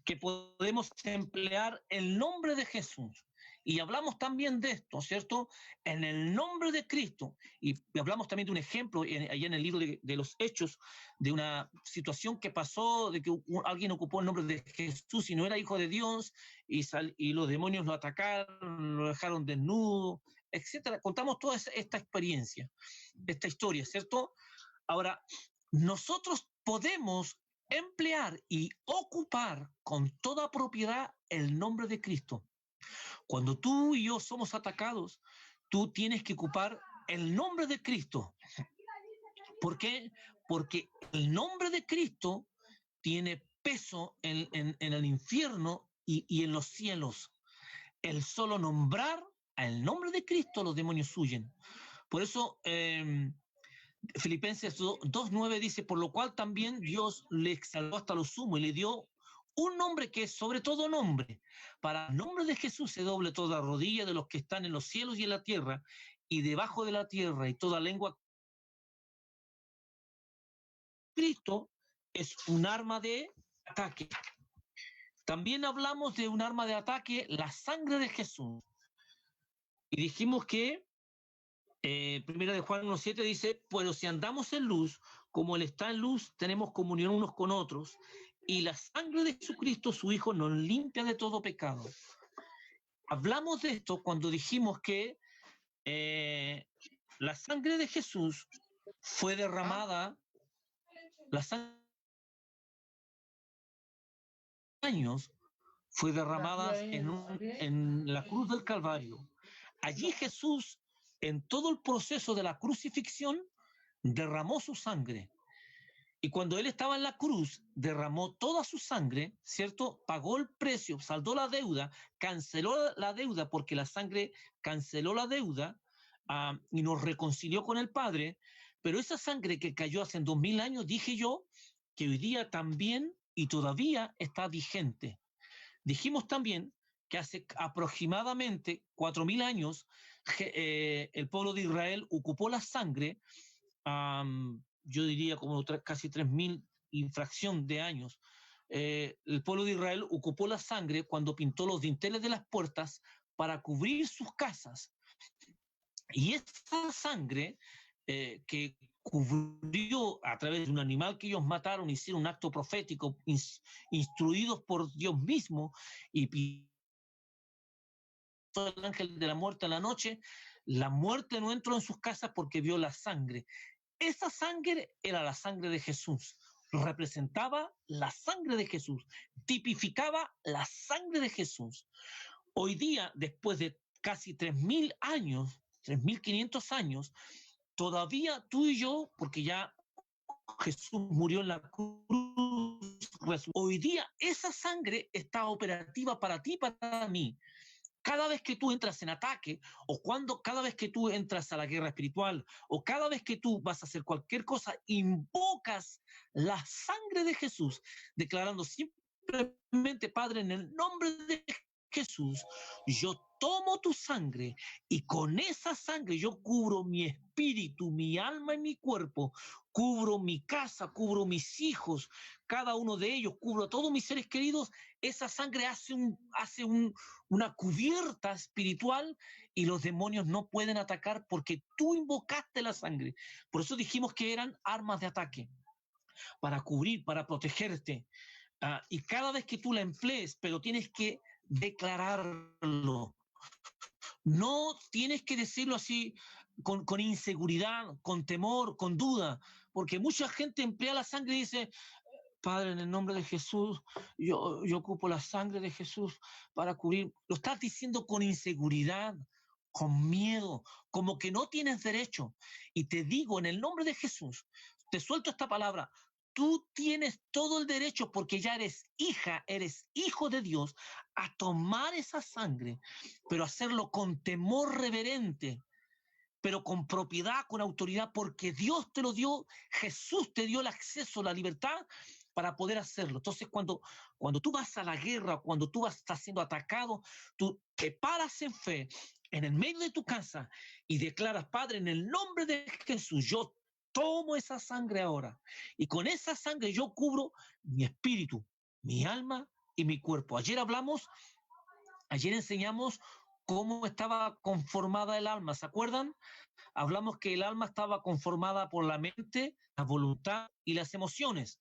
que podemos emplear el nombre de Jesús. Y hablamos también de esto, ¿cierto? En el nombre de Cristo. Y hablamos también de un ejemplo allá en el libro de los Hechos, de una situación que pasó, de que alguien ocupó el nombre de Jesús y no era hijo de Dios, y los demonios lo atacaron, lo dejaron desnudo, etcétera. Contamos toda esta experiencia, esta historia, ¿cierto? Ahora, nosotros podemos emplear y ocupar con toda propiedad el nombre de Cristo. Cuando tú y yo somos atacados, tú tienes que ocupar el nombre de Cristo. ¿Por qué? Porque el nombre de Cristo tiene peso en el infierno y en los cielos. El solo nombrar al nombre de Cristo, los demonios huyen. Por eso, Filipenses 2:9 dice, por lo cual también Dios le exaltó hasta lo sumo y le dio un nombre que es sobre todo nombre. Para el nombre de Jesús se doble toda rodilla de los que están en los cielos y en la tierra y debajo de la tierra, y toda lengua. Cristo es un arma de ataque. También hablamos de un arma de ataque, la sangre de Jesús. Y dijimos que Primera de Juan 1:7 dice, pero si andamos en luz, como Él está en luz, tenemos comunión unos con otros, y la sangre de Jesucristo, su Hijo, nos limpia de todo pecado. Hablamos de esto cuando dijimos que la sangre de Jesús fue derramada, la sangre de años fue derramada en la cruz del Calvario. Allí Jesús, en todo el proceso de la crucifixión, derramó su sangre. Y cuando Él estaba en la cruz, derramó toda su sangre, ¿cierto? Pagó el precio, saldó la deuda, canceló la deuda, porque la sangre canceló la deuda y nos reconcilió con el Padre. Pero esa sangre que cayó hace 2000 años, dije yo, que hoy día también y todavía está vigente. Dijimos también que hace aproximadamente 4000 años el pueblo de Israel ocupó la sangre, yo diría como casi 3000 y fracción de años. El pueblo de Israel ocupó la sangre cuando pintó los dinteles de las puertas para cubrir sus casas. Y esa sangre que cubrió a través de un animal que ellos mataron, hicieron un acto profético, instruidos por Dios mismo, y el ángel de la muerte en la noche, la muerte no entró en sus casas porque vio la sangre. Esa sangre era la sangre de Jesús, representaba la sangre de Jesús, tipificaba la sangre de Jesús. Hoy día, después de casi 3000 años, 3500 años, todavía tú y yo, porque ya Jesús murió en la cruz, hoy día esa sangre está operativa para ti, para mí. Cada vez que tú entras en ataque, o cada vez que tú entras a la guerra espiritual, o cada vez que tú vas a hacer cualquier cosa, invocas la sangre de Jesús, declarando simplemente, Padre, en el nombre de Jesús, yo tomo tu sangre y con esa sangre yo cubro mi espíritu, mi alma y mi cuerpo, cubro mi casa, cubro mis hijos, cada uno de ellos, cubro a todos mis seres queridos. Esa sangre hace una cubierta espiritual y los demonios no pueden atacar porque tú invocaste la sangre. Por eso dijimos que eran armas de ataque, para cubrir, para protegerte. Y cada vez que tú la emplees, pero tienes que declararlo. No tienes que decirlo así con inseguridad, con temor, con duda, porque mucha gente emplea la sangre y dice, Padre, en el nombre de Jesús, yo ocupo la sangre de Jesús para cubrir. Lo estás diciendo con inseguridad, con miedo, como que no tienes derecho. Y te digo, en el nombre de Jesús, te suelto esta palabra, tú tienes todo el derecho, porque ya eres hija, eres hijo de Dios, a tomar esa sangre, pero hacerlo con temor reverente, pero con propiedad, con autoridad, porque Dios te lo dio, Jesús te dio el acceso, la libertad para poder hacerlo. Entonces, cuando tú vas a la guerra, cuando tú estás siendo atacado, tú te paras en fe en el medio de tu casa y declaras, Padre, en el nombre de Jesús, yo tomo esa sangre ahora, y con esa sangre yo cubro mi espíritu, mi alma y mi cuerpo. Ayer enseñamos cómo estaba conformada el alma. ¿Se acuerdan? Hablamos que el alma estaba conformada por la mente, la voluntad y las emociones.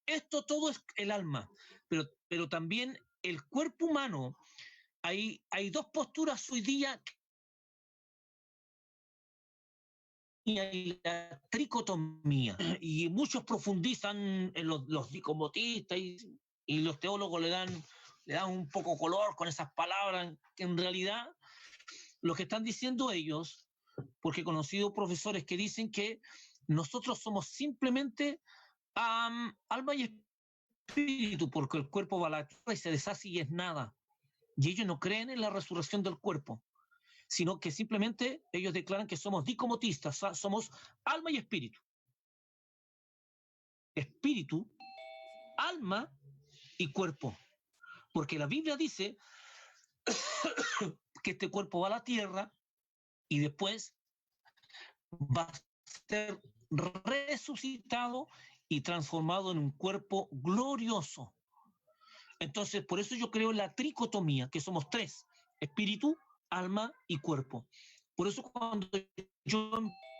Esto todo es el alma, pero también el cuerpo humano. Hay dos posturas hoy día y hay la tricotomía. Y muchos profundizan en los dicomotistas y los teólogos le dan un poco color con esas palabras, que en realidad lo que están diciendo ellos, porque he conocido profesores que dicen que nosotros somos simplemente alma y espíritu, porque el cuerpo va a la tierra y se deshace y es nada. Y ellos no creen en la resurrección del cuerpo, sino que simplemente ellos declaran que somos dicomotistas, somos alma y espíritu. Espíritu, alma y cuerpo. Porque la Biblia dice que este cuerpo va a la tierra y después va a ser resucitado y transformado en un cuerpo glorioso. Entonces, por eso yo creo en la tricotomía, que somos tres: espíritu, alma y cuerpo. Por eso cuando yo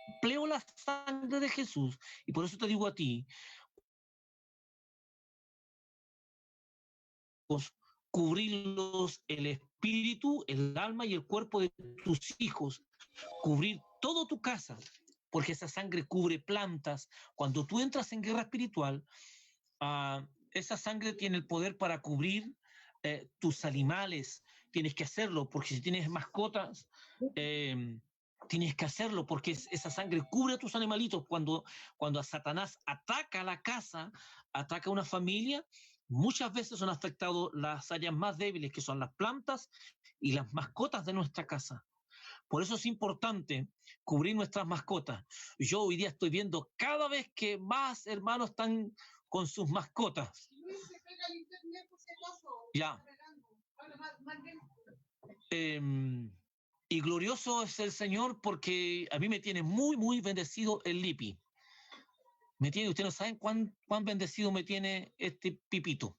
empleo la sangre de Jesús, y por eso te digo a ti, cubrirlos el espíritu, el alma y el cuerpo de tus hijos, cubrir toda tu casa, porque esa sangre cubre plantas. Cuando tú entras en guerra espiritual, esa sangre tiene el poder para cubrir tus animales. Tienes que hacerlo, porque si tienes mascotas, tienes que hacerlo, porque esa sangre cubre a tus animalitos. Cuando a Satanás ataca la casa, ataca una familia, muchas veces son afectados las áreas más débiles, que son las plantas y las mascotas de nuestra casa. Por eso es importante cubrir nuestras mascotas. Yo hoy día estoy viendo cada vez que más hermanos están con sus mascotas. Ya. Y glorioso es el Señor, porque a mí me tiene muy, muy bendecido el Lipi. Ustedes no saben cuán bendecido me tiene este Pipito.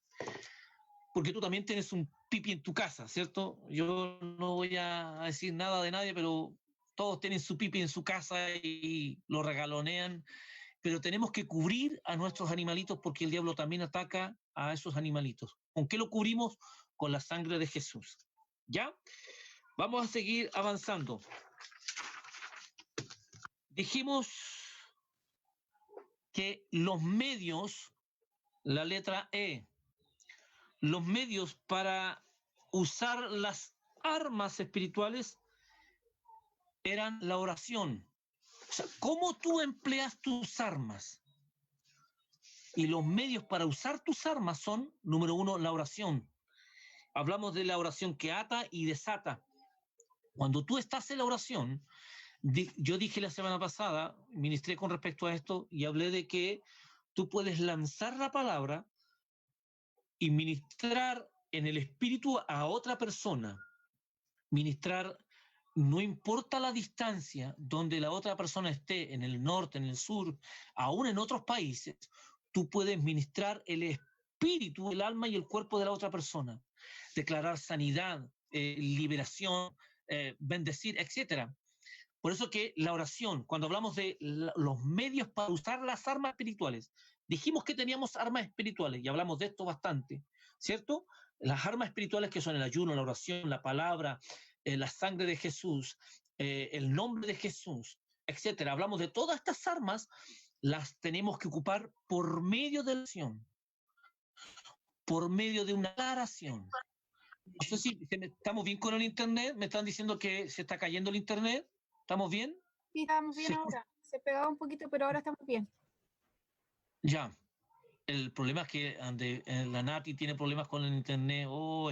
Porque tú también tienes un Pipi en tu casa, ¿cierto? Yo no voy a decir nada de nadie, pero todos tienen su Pipi en su casa y lo regalonean. Pero tenemos que cubrir a nuestros animalitos, porque el diablo también ataca a esos animalitos. ¿Con qué lo cubrimos? Con la sangre de Jesús. ¿Ya? Vamos a seguir avanzando. Dijimos que los medios, la letra E, los medios para usar las armas espirituales eran la oración. O sea, ¿cómo tú empleas tus armas? Y los medios para usar tus armas son, número uno, la oración. Hablamos de la oración que ata y desata. Cuando tú estás en la oración, yo dije la semana pasada, ministré con respecto a esto y hablé de que tú puedes lanzar la palabra y ministrar en el espíritu a otra persona. Ministrar, no importa la distancia donde la otra persona esté, en el norte, en el sur, aún en otros países, tú puedes ministrar el espíritu, el alma y el cuerpo de la otra persona. Declarar sanidad, liberación, bendecir, etcétera. Por eso que la oración, cuando hablamos de los medios para usar las armas espirituales, dijimos que teníamos armas espirituales y hablamos de esto bastante, ¿cierto? Las armas espirituales, que son el ayuno, la oración, la palabra, la sangre de Jesús, el nombre de Jesús, etcétera. Hablamos de todas estas armas, las tenemos que ocupar por medio de la oración, por medio de una oración. No sé si estamos bien con el internet. Me están diciendo que se está cayendo el internet. ¿Estamos bien?
Sí, estamos bien ahora. Se pegaba un poquito, pero ahora estamos bien.
Ya. El problema es que la Nati tiene problemas con el internet. Oh,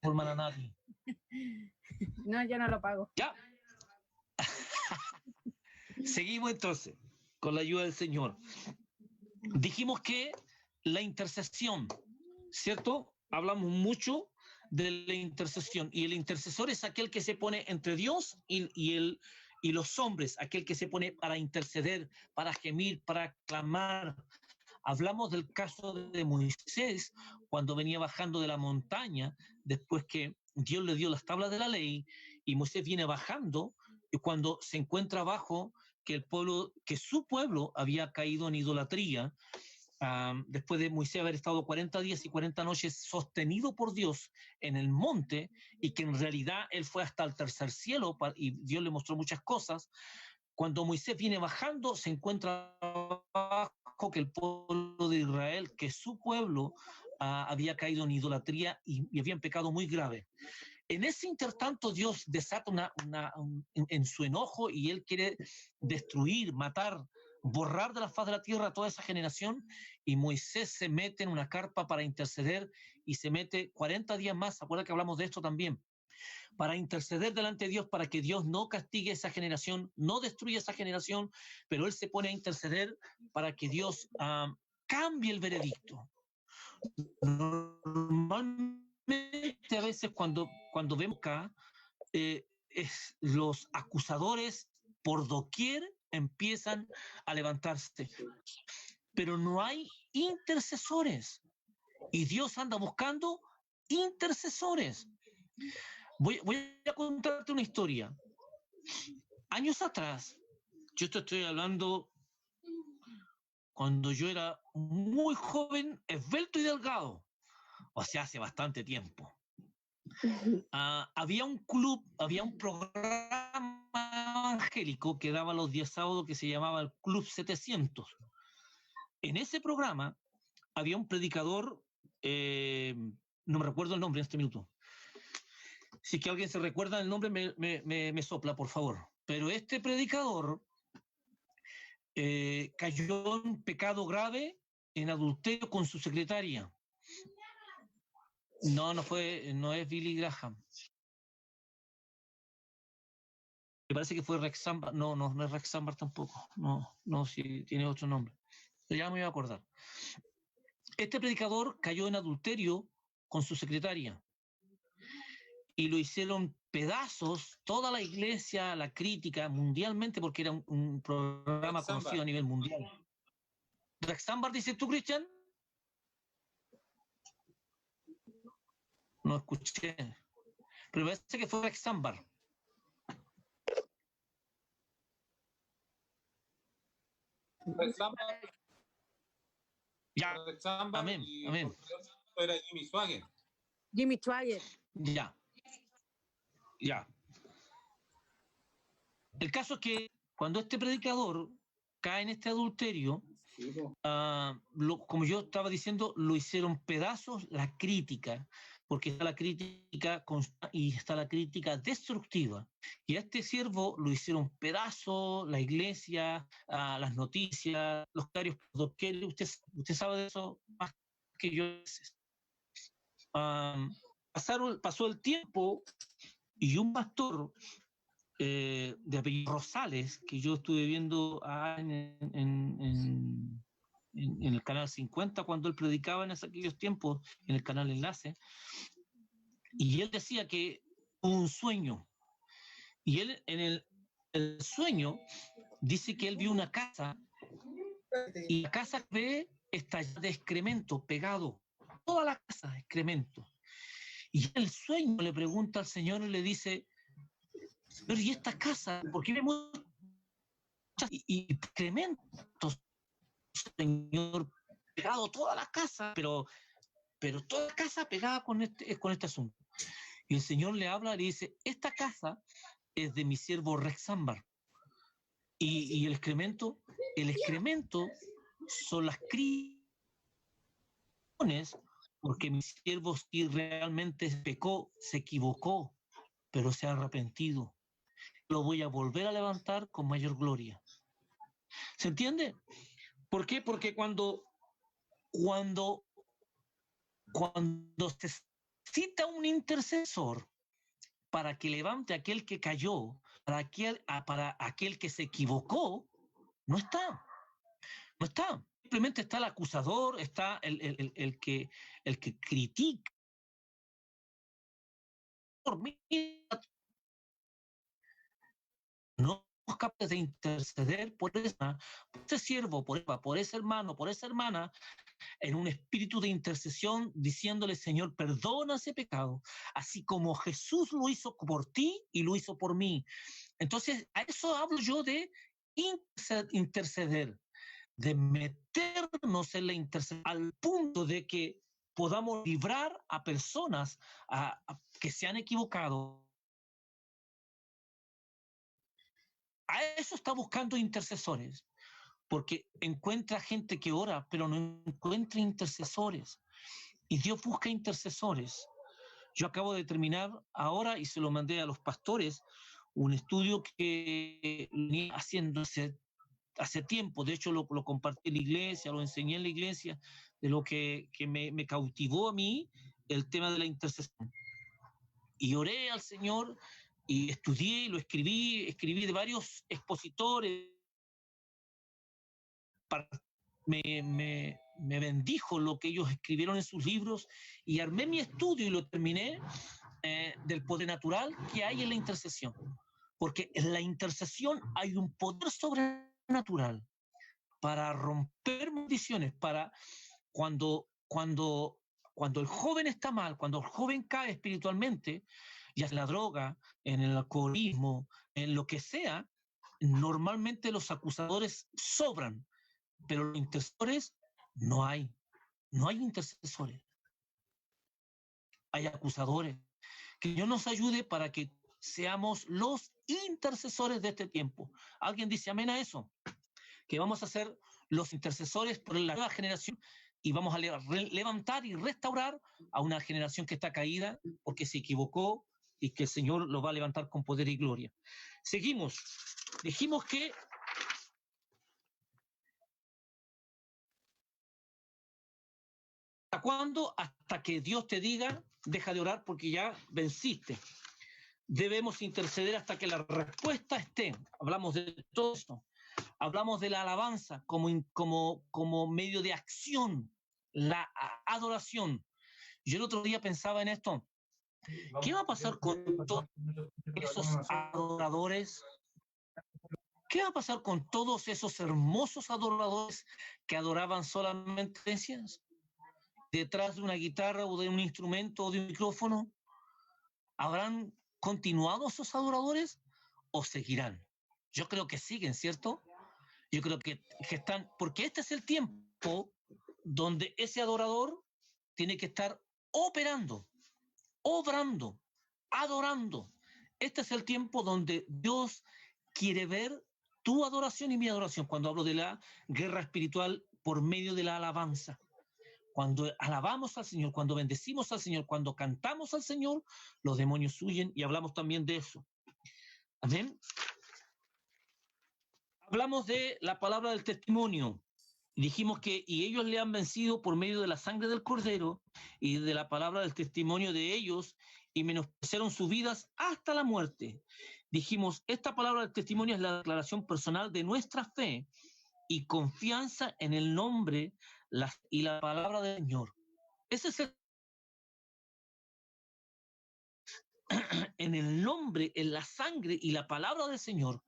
forma la Nati.
No, yo no lo pago.
Ya. Seguimos entonces con la ayuda del Señor. Dijimos que la intercesión, ¿cierto? Hablamos mucho de la intercesión, y el intercesor es aquel que se pone entre Dios y los hombres, aquel que se pone para interceder, para gemir, para clamar. Hablamos del caso de Moisés cuando venía bajando de la montaña, después que Dios le dio las tablas de la ley, y Moisés viene bajando, y cuando se encuentra abajo que su pueblo había caído en idolatría, después de Moisés haber estado 40 días y 40 noches sostenido por Dios en el monte, y que en realidad él fue hasta el tercer cielo, y Dios le mostró muchas cosas. Cuando Moisés viene bajando, se encuentra abajo que el pueblo de Israel, que su pueblo había caído en idolatría y habían pecado muy grave. En ese intertanto, Dios desata en su enojo, y él quiere destruir, matar, borrar de la faz de la tierra a toda esa generación, y Moisés se mete en una carpa para interceder, y se mete 40 días más, ¿se acuerda que hablamos de esto también? Para interceder delante de Dios, para que Dios no castigue esa generación, no destruya esa generación, pero él se pone a interceder para que Dios cambie el veredicto. Normalmente a veces cuando vemos acá, los acusadores por doquier empiezan a levantarse, pero no hay intercesores, y Dios anda buscando intercesores. Voy a contarte una historia. Años atrás, yo te estoy hablando cuando yo era muy joven, esbelto y delgado, o sea, hace bastante tiempo. Había un programa evangélico que daba los días sábados que se llamaba el Club 700. En ese programa había un predicador, no me recuerdo el nombre en este minuto. Si es que alguien se recuerda el nombre, me sopla, por favor. Pero este predicador cayó en pecado grave, en adulterio con su secretaria. No es Billy Graham. Me parece que fue Rex Sambar. No es Rex Sambar tampoco. No, sí, tiene otro nombre. Pero ya me voy a acordar. Este predicador cayó en adulterio con su secretaria, y lo hicieron pedazos, toda la iglesia, la crítica mundialmente, porque era un programa conocido a nivel mundial. ¿Rex Sambar dices tú, Cristian? No escuché. Pero parece que fue Rex Sambar. Ya, amén.
Era Jimmy Swaggart.
Jimmy Swaggart.
Ya. El caso es que cuando este predicador cae en este adulterio, como yo estaba diciendo, lo hicieron pedazos la crítica, porque está la crítica y está la crítica destructiva. Y a este siervo lo hicieron pedazos la iglesia, las noticias, los diarios. Usted sabe de eso más que yo. Pasó el tiempo, y un pastor de apellido Rosales, que yo estuve viendo en el canal 50 cuando él predicaba en aquellos tiempos, en el canal Enlace, y él decía que tuvo un sueño, y él en el sueño dice que él vio una casa, y la casa ve está llena de excremento pegado, toda la casa de excremento, y el sueño le pregunta al Señor y le dice: pero ¿y esta casa? ¿Por qué vemos y excrementos, Señor, pegado toda la casa, pero toda la casa pegada con este asunto? Y el Señor le habla y le dice: esta casa es de mi siervo Rex Sambar. Y el excremento son las criaturas, porque mi siervo sí realmente pecó, se equivocó, pero se ha arrepentido. Lo voy a volver a levantar con mayor gloria. ¿Se entiende? ¿Por qué? Porque cuando se cita un intercesor para que levante a aquel que cayó, para aquel que se equivocó, no está. Simplemente está el acusador, está el que critica. No capaces de interceder por ese siervo, por Eva, por ese hermano, por esa hermana, en un espíritu de intercesión, diciéndole, Señor, perdona ese pecado, así como Jesús lo hizo por ti y lo hizo por mí. Entonces, a eso hablo yo de interceder, de meternos en la intercesión, al punto de que podamos librar a personas que se han equivocado. A eso está buscando intercesores, porque encuentra gente que ora, pero no encuentra intercesores. Y Dios busca intercesores. Yo acabo de terminar ahora, y se lo mandé a los pastores, un estudio que venía haciendo hace tiempo. De hecho, lo compartí en la iglesia, lo enseñé en la iglesia, de lo que me cautivó a mí el tema de la intercesión. Y oré al Señor, y estudié, y lo escribí de varios expositores. Me bendijo lo que ellos escribieron en sus libros, y armé mi estudio y lo terminé del poder natural que hay en la intercesión. Porque en la intercesión hay un poder sobrenatural para romper maldiciones, para cuando el joven está mal, cuando el joven cae espiritualmente, ya sea en la droga, en el alcoholismo, en lo que sea, normalmente los acusadores sobran, pero los intercesores no hay intercesores. Hay acusadores. Que Dios nos ayude para que seamos los intercesores de este tiempo. ¿Alguien dice amén a eso? Que vamos a ser los intercesores por la nueva generación, y vamos a levantar y restaurar a una generación que está caída porque se equivocó, y que el Señor lo va a levantar con poder y gloria. Seguimos. Dijimos que ¿hasta cuándo? Hasta que Dios te diga, deja de orar porque ya venciste. Debemos interceder hasta que la respuesta esté. Hablamos de todo esto. Hablamos de la alabanza como medio de acción, la adoración. Yo el otro día pensaba en esto. ¿Qué va a pasar con todos esos adoradores? ¿Qué va a pasar con todos esos hermosos adoradores que adoraban solamente detrás de una guitarra o de un instrumento o de un micrófono? ¿Habrán continuado esos adoradores o seguirán? Yo creo que siguen, ¿cierto? Yo creo que están, porque este es el tiempo donde ese adorador tiene que estar operando, obrando, adorando. Este es el tiempo donde Dios quiere ver tu adoración y mi adoración. Cuando hablo de la guerra espiritual por medio de la alabanza. Cuando alabamos al Señor, cuando bendecimos al Señor, cuando cantamos al Señor, los demonios huyen, y hablamos también de eso. Amén. Hablamos de la palabra del testimonio. Dijimos que y ellos le han vencido por medio de la sangre del Cordero y de la palabra del testimonio de ellos, y menospreciaron sus vidas hasta la muerte. Dijimos, esta palabra del testimonio es la declaración personal de nuestra fe y confianza en el nombre y la palabra del Señor. Ese es en el nombre, en la sangre y la palabra del Señor.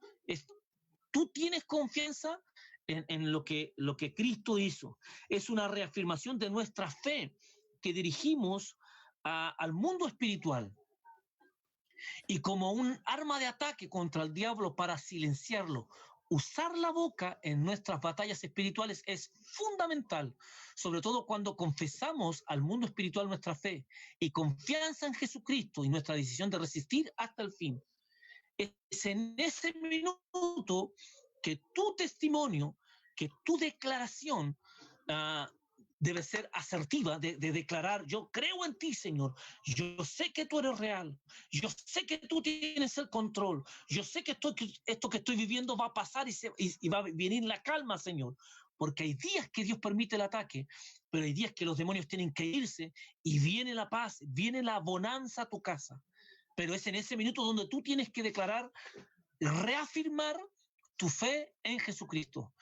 Tú tienes confianza en lo que Cristo hizo. Es una reafirmación de nuestra fe que dirigimos al mundo espiritual. Y como un arma de ataque contra el diablo para silenciarlo, usar la boca en nuestras batallas espirituales es fundamental, sobre todo cuando confesamos al mundo espiritual nuestra fe y confianza en Jesucristo y nuestra decisión de resistir hasta el fin. Es en ese minuto que tu testimonio, que tu declaración debe ser asertiva, de declarar, yo creo en ti, Señor, yo sé que tú eres real, yo sé que tú tienes el control, yo sé que esto que estoy viviendo va a pasar y va a venir la calma, Señor, porque hay días que Dios permite el ataque, pero hay días que los demonios tienen que irse y viene la paz, viene la bonanza a tu casa. Pero es en ese minuto donde tú tienes que declarar, reafirmar tu fe en Jesucristo.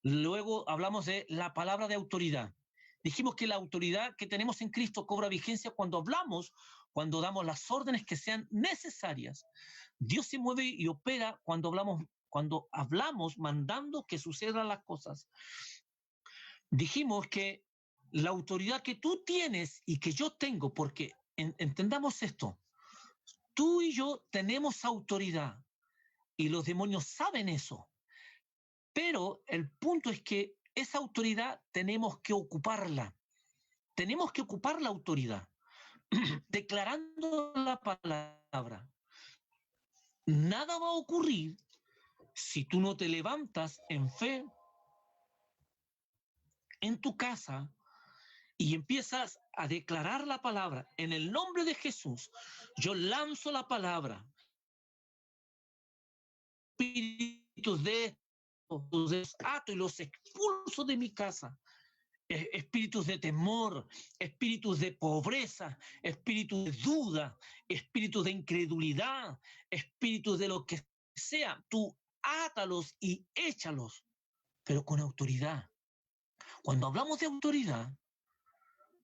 Luego hablamos de la palabra de autoridad. Dijimos que la autoridad que tenemos en Cristo cobra vigencia cuando hablamos, cuando damos las órdenes que sean necesarias. Dios se mueve y opera cuando hablamos cuando hablamos mandando que sucedan las cosas, dijimos que la autoridad que tú tienes y que yo tengo, porque entendamos esto, tú y yo tenemos autoridad y los demonios saben eso, pero el punto es que esa autoridad tenemos que ocuparla la autoridad, declarando la palabra. Nada va a ocurrir si tú no te levantas en fe en tu casa y empiezas a declarar la palabra. En el nombre de Jesús, yo lanzo la palabra. Espíritus de los desato y los expulso de mi casa. Espíritus de temor, espíritus de pobreza, espíritus de duda, espíritus de incredulidad, espíritus de lo que sea. Tú átalos y échalos, pero con autoridad. Cuando hablamos de autoridad,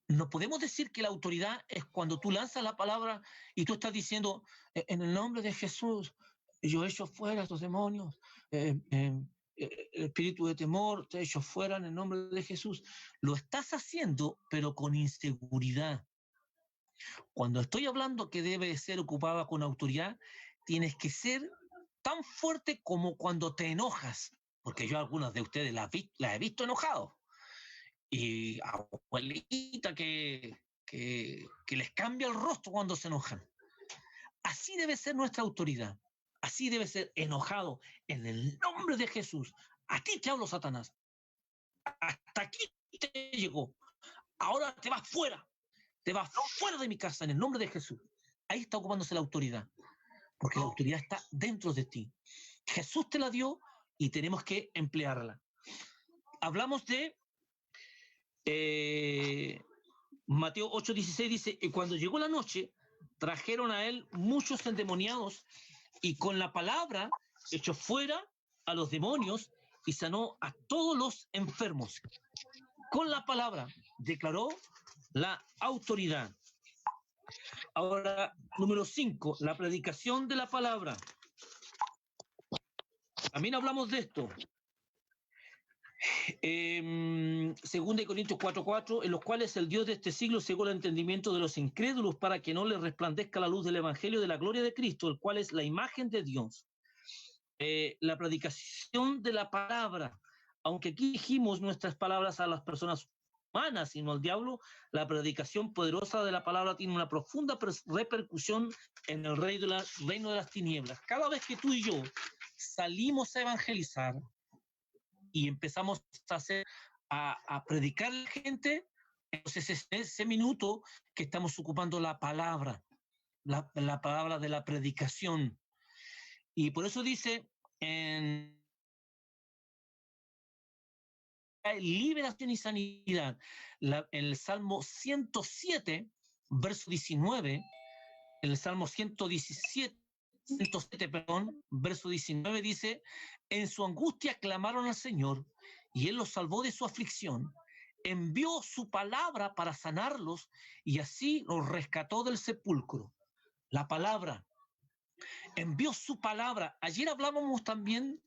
no podemos decir que la autoridad es cuando tú lanzas la palabra y tú estás diciendo, en el nombre de Jesús, yo echo fuera a estos demonios, el espíritu de temor, te echo fuera en el nombre de Jesús. Lo estás haciendo, pero con inseguridad. Cuando estoy hablando que debe ser ocupada con autoridad, tienes que ser tan fuerte como cuando te enojas, porque yo a algunas de ustedes las he visto enojados. Y abuelita que les cambia el rostro cuando se enojan. Así debe ser nuestra autoridad. Así debe ser enojado en el nombre de Jesús. A ti te hablo, Satanás. Hasta aquí te llegó. Ahora te vas fuera. Te vas fuera de mi casa en el nombre de Jesús. Ahí está ocupándose la autoridad. Porque la autoridad está dentro de ti. Jesús te la dio y tenemos que emplearla. Hablamos de Mateo 8:16 dice, y cuando llegó la noche, trajeron a él muchos endemoniados y con la palabra echó fuera a los demonios y sanó a todos los enfermos. Con la palabra declaró la autoridad. Ahora, número 5, la predicación de la palabra. También hablamos de esto. 2 Corintios 4:4, en los cuales el Dios de este siglo cegó el entendimiento de los incrédulos para que no les resplandezca la luz del evangelio de la gloria de Cristo, el cual es la imagen de Dios. La predicación de la palabra, aunque aquí dijimos nuestras palabras a las personas humanas y no al diablo, la predicación poderosa de la palabra tiene una profunda repercusión en el reino de las tinieblas. Cada vez que tú y yo salimos a evangelizar y empezamos a predicar a la gente, entonces es ese minuto que estamos ocupando la palabra, la palabra de la predicación. Y por eso dice en liberación y sanidad, en el Salmo 107, verso 19, en el Salmo 107, verso 19 dice, en su angustia clamaron al Señor y Él los salvó de su aflicción, envió su palabra para sanarlos y así los rescató del sepulcro. La palabra, envió su palabra. Ayer hablábamos también,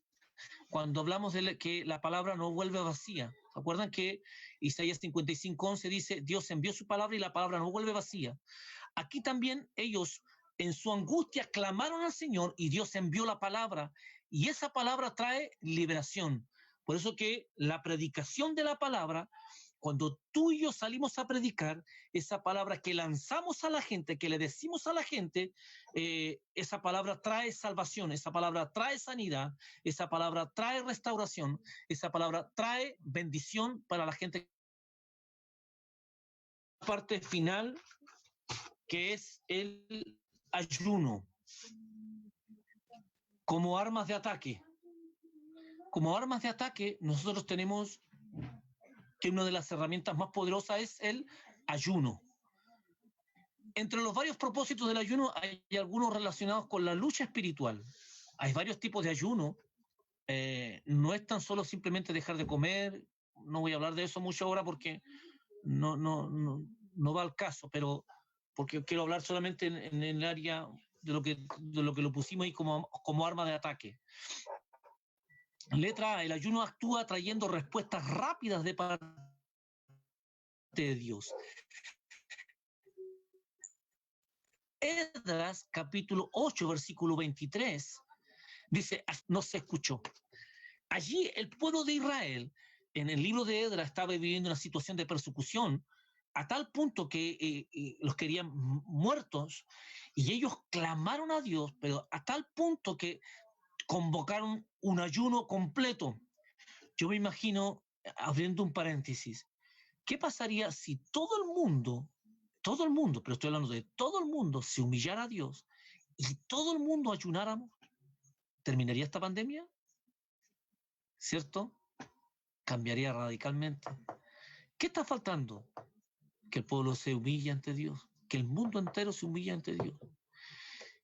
cuando hablamos de que la palabra no vuelve vacía. ¿Se acuerdan que Isaías 55:11 dice, Dios envió su palabra y la palabra no vuelve vacía? Aquí también ellos en su angustia clamaron al Señor y Dios envió la palabra y esa palabra trae liberación. Por eso que la predicación de la palabra, cuando tú y yo salimos a predicar, esa palabra que lanzamos a la gente, que le decimos a la gente, esa palabra trae salvación, esa palabra trae sanidad, esa palabra trae restauración, esa palabra trae bendición para la gente. Parte final, que es el ayuno como armas de ataque. Como armas de ataque, nosotros tenemos que una de las herramientas más poderosas es el ayuno. Entre los varios propósitos del ayuno hay algunos relacionados con la lucha espiritual. Hay varios tipos de ayuno. No es tan solo simplemente dejar de comer. No voy a hablar de eso mucho ahora porque no va al caso, pero porque quiero hablar solamente en el área de lo que lo pusimos ahí como arma de ataque. Letra A, el ayuno actúa trayendo respuestas rápidas de parte de Dios. Esdras, capítulo 8, versículo 23, dice, no se escuchó. Allí el pueblo de Israel, en el libro de Esdras, estaba viviendo una situación de persecución a tal punto que los querían muertos, y ellos clamaron a Dios, pero a tal punto que convocaron un ayuno completo. Yo me imagino, abriendo un paréntesis, ¿qué pasaría si todo el mundo, pero estoy hablando de todo el mundo, se humillara a Dios y todo el mundo ayunáramos? ¿Terminaría esta pandemia? ¿Cierto? Cambiaría radicalmente. ¿Qué está faltando? Que el pueblo se humille ante Dios, que el mundo entero se humille ante Dios.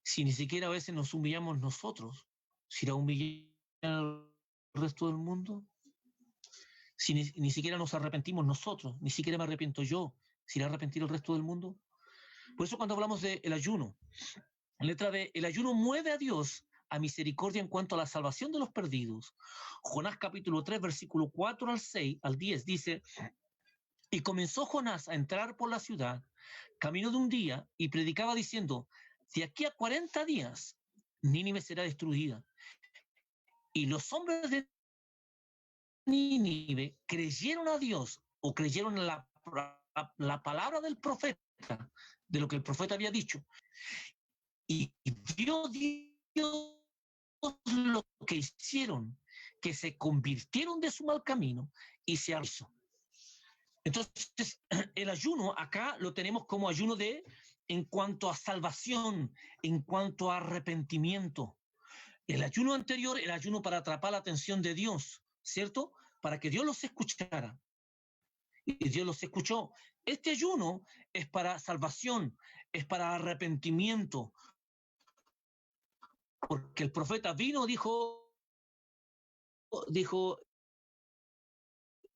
Si ni siquiera a veces nos humillamos nosotros, ¿se irá a humillar el resto del mundo? Si ni siquiera nos arrepentimos nosotros, ni siquiera me arrepiento yo, ¿se irá a arrepentir el resto del mundo? Por eso cuando hablamos del ayuno, letra B, el ayuno mueve a Dios a misericordia en cuanto a la salvación de los perdidos. Jonás capítulo 3, versículo 4 al 10 dice, y comenzó Jonás a entrar por la ciudad, camino de un día, y predicaba diciendo, de aquí a 40 días, Nínive será destruida. Y los hombres de Nínive creyeron a Dios, o creyeron en la palabra del profeta, de lo que el profeta había dicho. Y Dios lo que hicieron, que se convirtieron de su mal camino y se arrepintieron. Entonces, el ayuno acá lo tenemos como ayuno en cuanto a salvación, en cuanto a arrepentimiento. El ayuno anterior, el ayuno para atrapar la atención de Dios, ¿cierto? Para que Dios los escuchara. Y Dios los escuchó. Este ayuno es para salvación, es para arrepentimiento. Porque el profeta vino, dijo,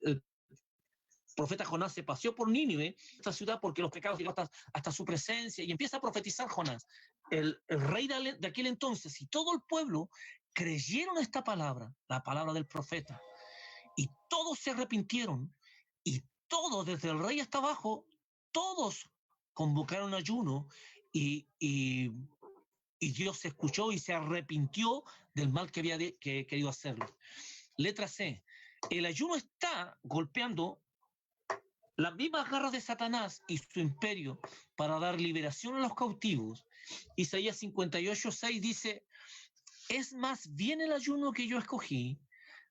el profeta Jonás se paseó por Nínive, esta ciudad, porque los pecados llegaron hasta su presencia, y empieza a profetizar Jonás, el rey de aquel entonces, y todo el pueblo creyeron esta palabra, la palabra del profeta, y todos se arrepintieron, y todos, desde el rey hasta abajo, todos convocaron ayuno, y Dios se escuchó y se arrepintió del mal que había querido hacerlo. Letra C. El ayuno está golpeando las mismas garras de Satanás y su imperio para dar liberación a los cautivos. Isaías 58:6 dice, es más bien el ayuno que yo escogí,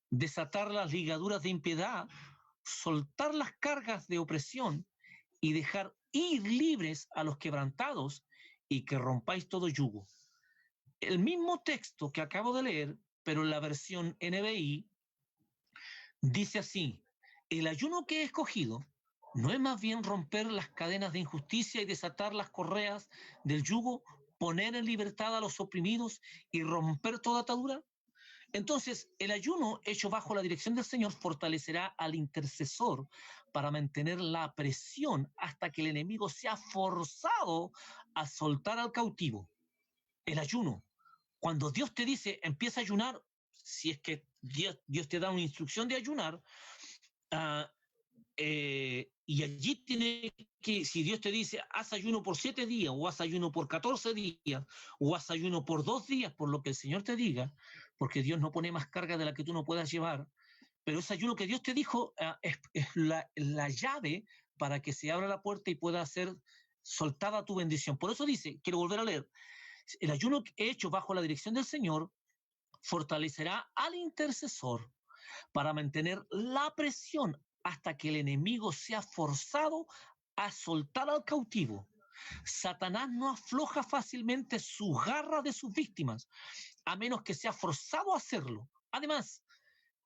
desatar las ligaduras de impiedad, soltar las cargas de opresión y dejar ir libres a los quebrantados y que rompáis todo yugo. El mismo texto que acabo de leer, pero en la versión NBI, dice así, el ayuno que he escogido no es más bien romper las cadenas de injusticia y desatar las correas del yugo, poner en libertad a los oprimidos y romper toda atadura. Entonces, el ayuno hecho bajo la dirección del Señor fortalecerá al intercesor para mantener la presión hasta que el enemigo sea forzado a soltar al cautivo. El ayuno, cuando Dios te dice, empieza a ayunar, si es que Dios te da una instrucción de ayunar, y allí tiene que, si Dios te dice, haz ayuno por 7 días, o haz ayuno por 14 días, o haz ayuno por 2 días, por lo que el Señor te diga, porque Dios no pone más carga de la que tú no puedas llevar, pero ese ayuno que Dios te dijo es la llave para que se abra la puerta y pueda ser soltada tu bendición. Por eso dice, quiero volver a leer, el ayuno hecho bajo la dirección del Señor fortalecerá al intercesor para mantener la presión hasta que el enemigo sea forzado a soltar al cautivo. Satanás no afloja fácilmente su garra de sus víctimas, a menos que sea forzado a hacerlo. Además,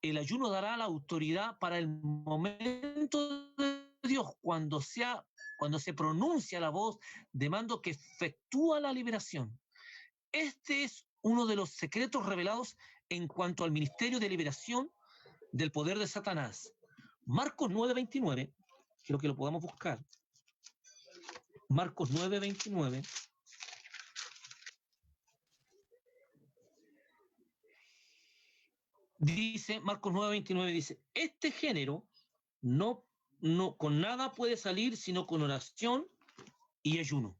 el ayuno dará la autoridad para el momento de Dios, cuando se pronuncia la voz de mando que efectúa la liberación. Este es uno de los secretos revelados en cuanto al ministerio de liberación del poder de Satanás. Marcos 9:29, quiero que lo podamos buscar. Marcos 9:29. dice, Marcos 9:29 dice, este género no con nada puede salir sino con oración y ayuno.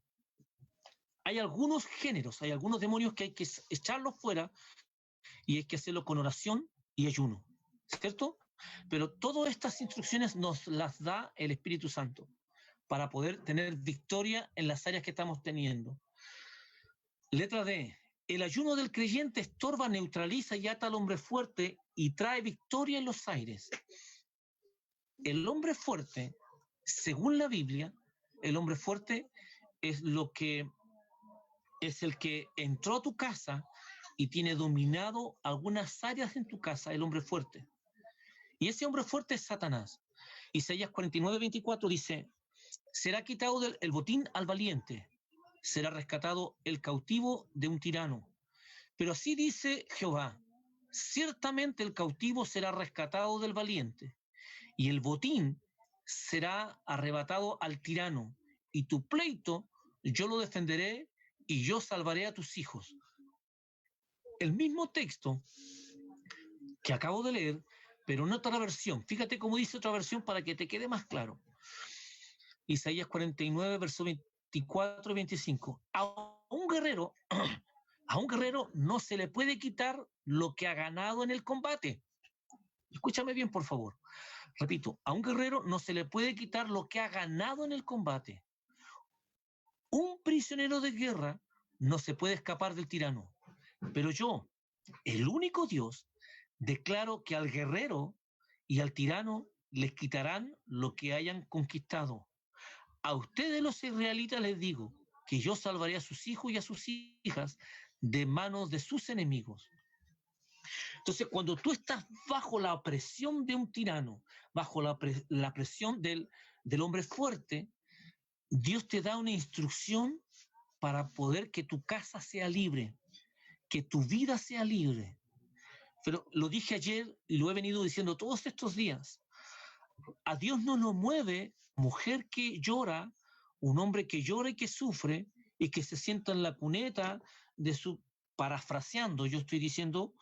Hay algunos géneros, hay algunos demonios que hay que echarlos fuera y hay que hacerlo con oración y ayuno, ¿cierto? Pero todas estas instrucciones nos las da el Espíritu Santo para poder tener victoria en las áreas que estamos teniendo. Letra D. El ayuno del creyente estorba, neutraliza y ata al hombre fuerte y trae victoria en los aires. El hombre fuerte, según la Biblia, el hombre fuerte es el que entró a tu casa y tiene dominado algunas áreas en tu casa, el hombre fuerte. Y ese hombre fuerte es Satanás. Isaías 49:24 dice, será quitado el botín al valiente, será rescatado el cautivo de un tirano. Pero así dice Jehová, ciertamente el cautivo será rescatado del valiente, y el botín será arrebatado al tirano, y tu pleito yo lo defenderé, y yo salvaré a tus hijos. El mismo texto que acabo de leer, pero en otra versión. Fíjate cómo dice otra versión para que te quede más claro. Isaías 49, verso 24 y 25. A un guerrero no se le puede quitar lo que ha ganado en el combate. Escúchame bien, por favor. Repito, a un guerrero no se le puede quitar lo que ha ganado en el combate. Un prisionero de guerra no se puede escapar del tirano. Pero yo, el único Dios, declaro que al guerrero y al tirano les quitarán lo que hayan conquistado. A ustedes los israelitas les digo que yo salvaré a sus hijos y a sus hijas de manos de sus enemigos. Entonces, cuando tú estás bajo la opresión de un tirano, bajo la presión del hombre fuerte, Dios te da una instrucción para poder que tu casa sea libre, que tu vida sea libre. Pero lo dije ayer y lo he venido diciendo todos estos días. A Dios no lo mueve mujer que llora, un hombre que llora y que sufre y que se sienta en la cuneta de su, parafraseando, yo estoy diciendo,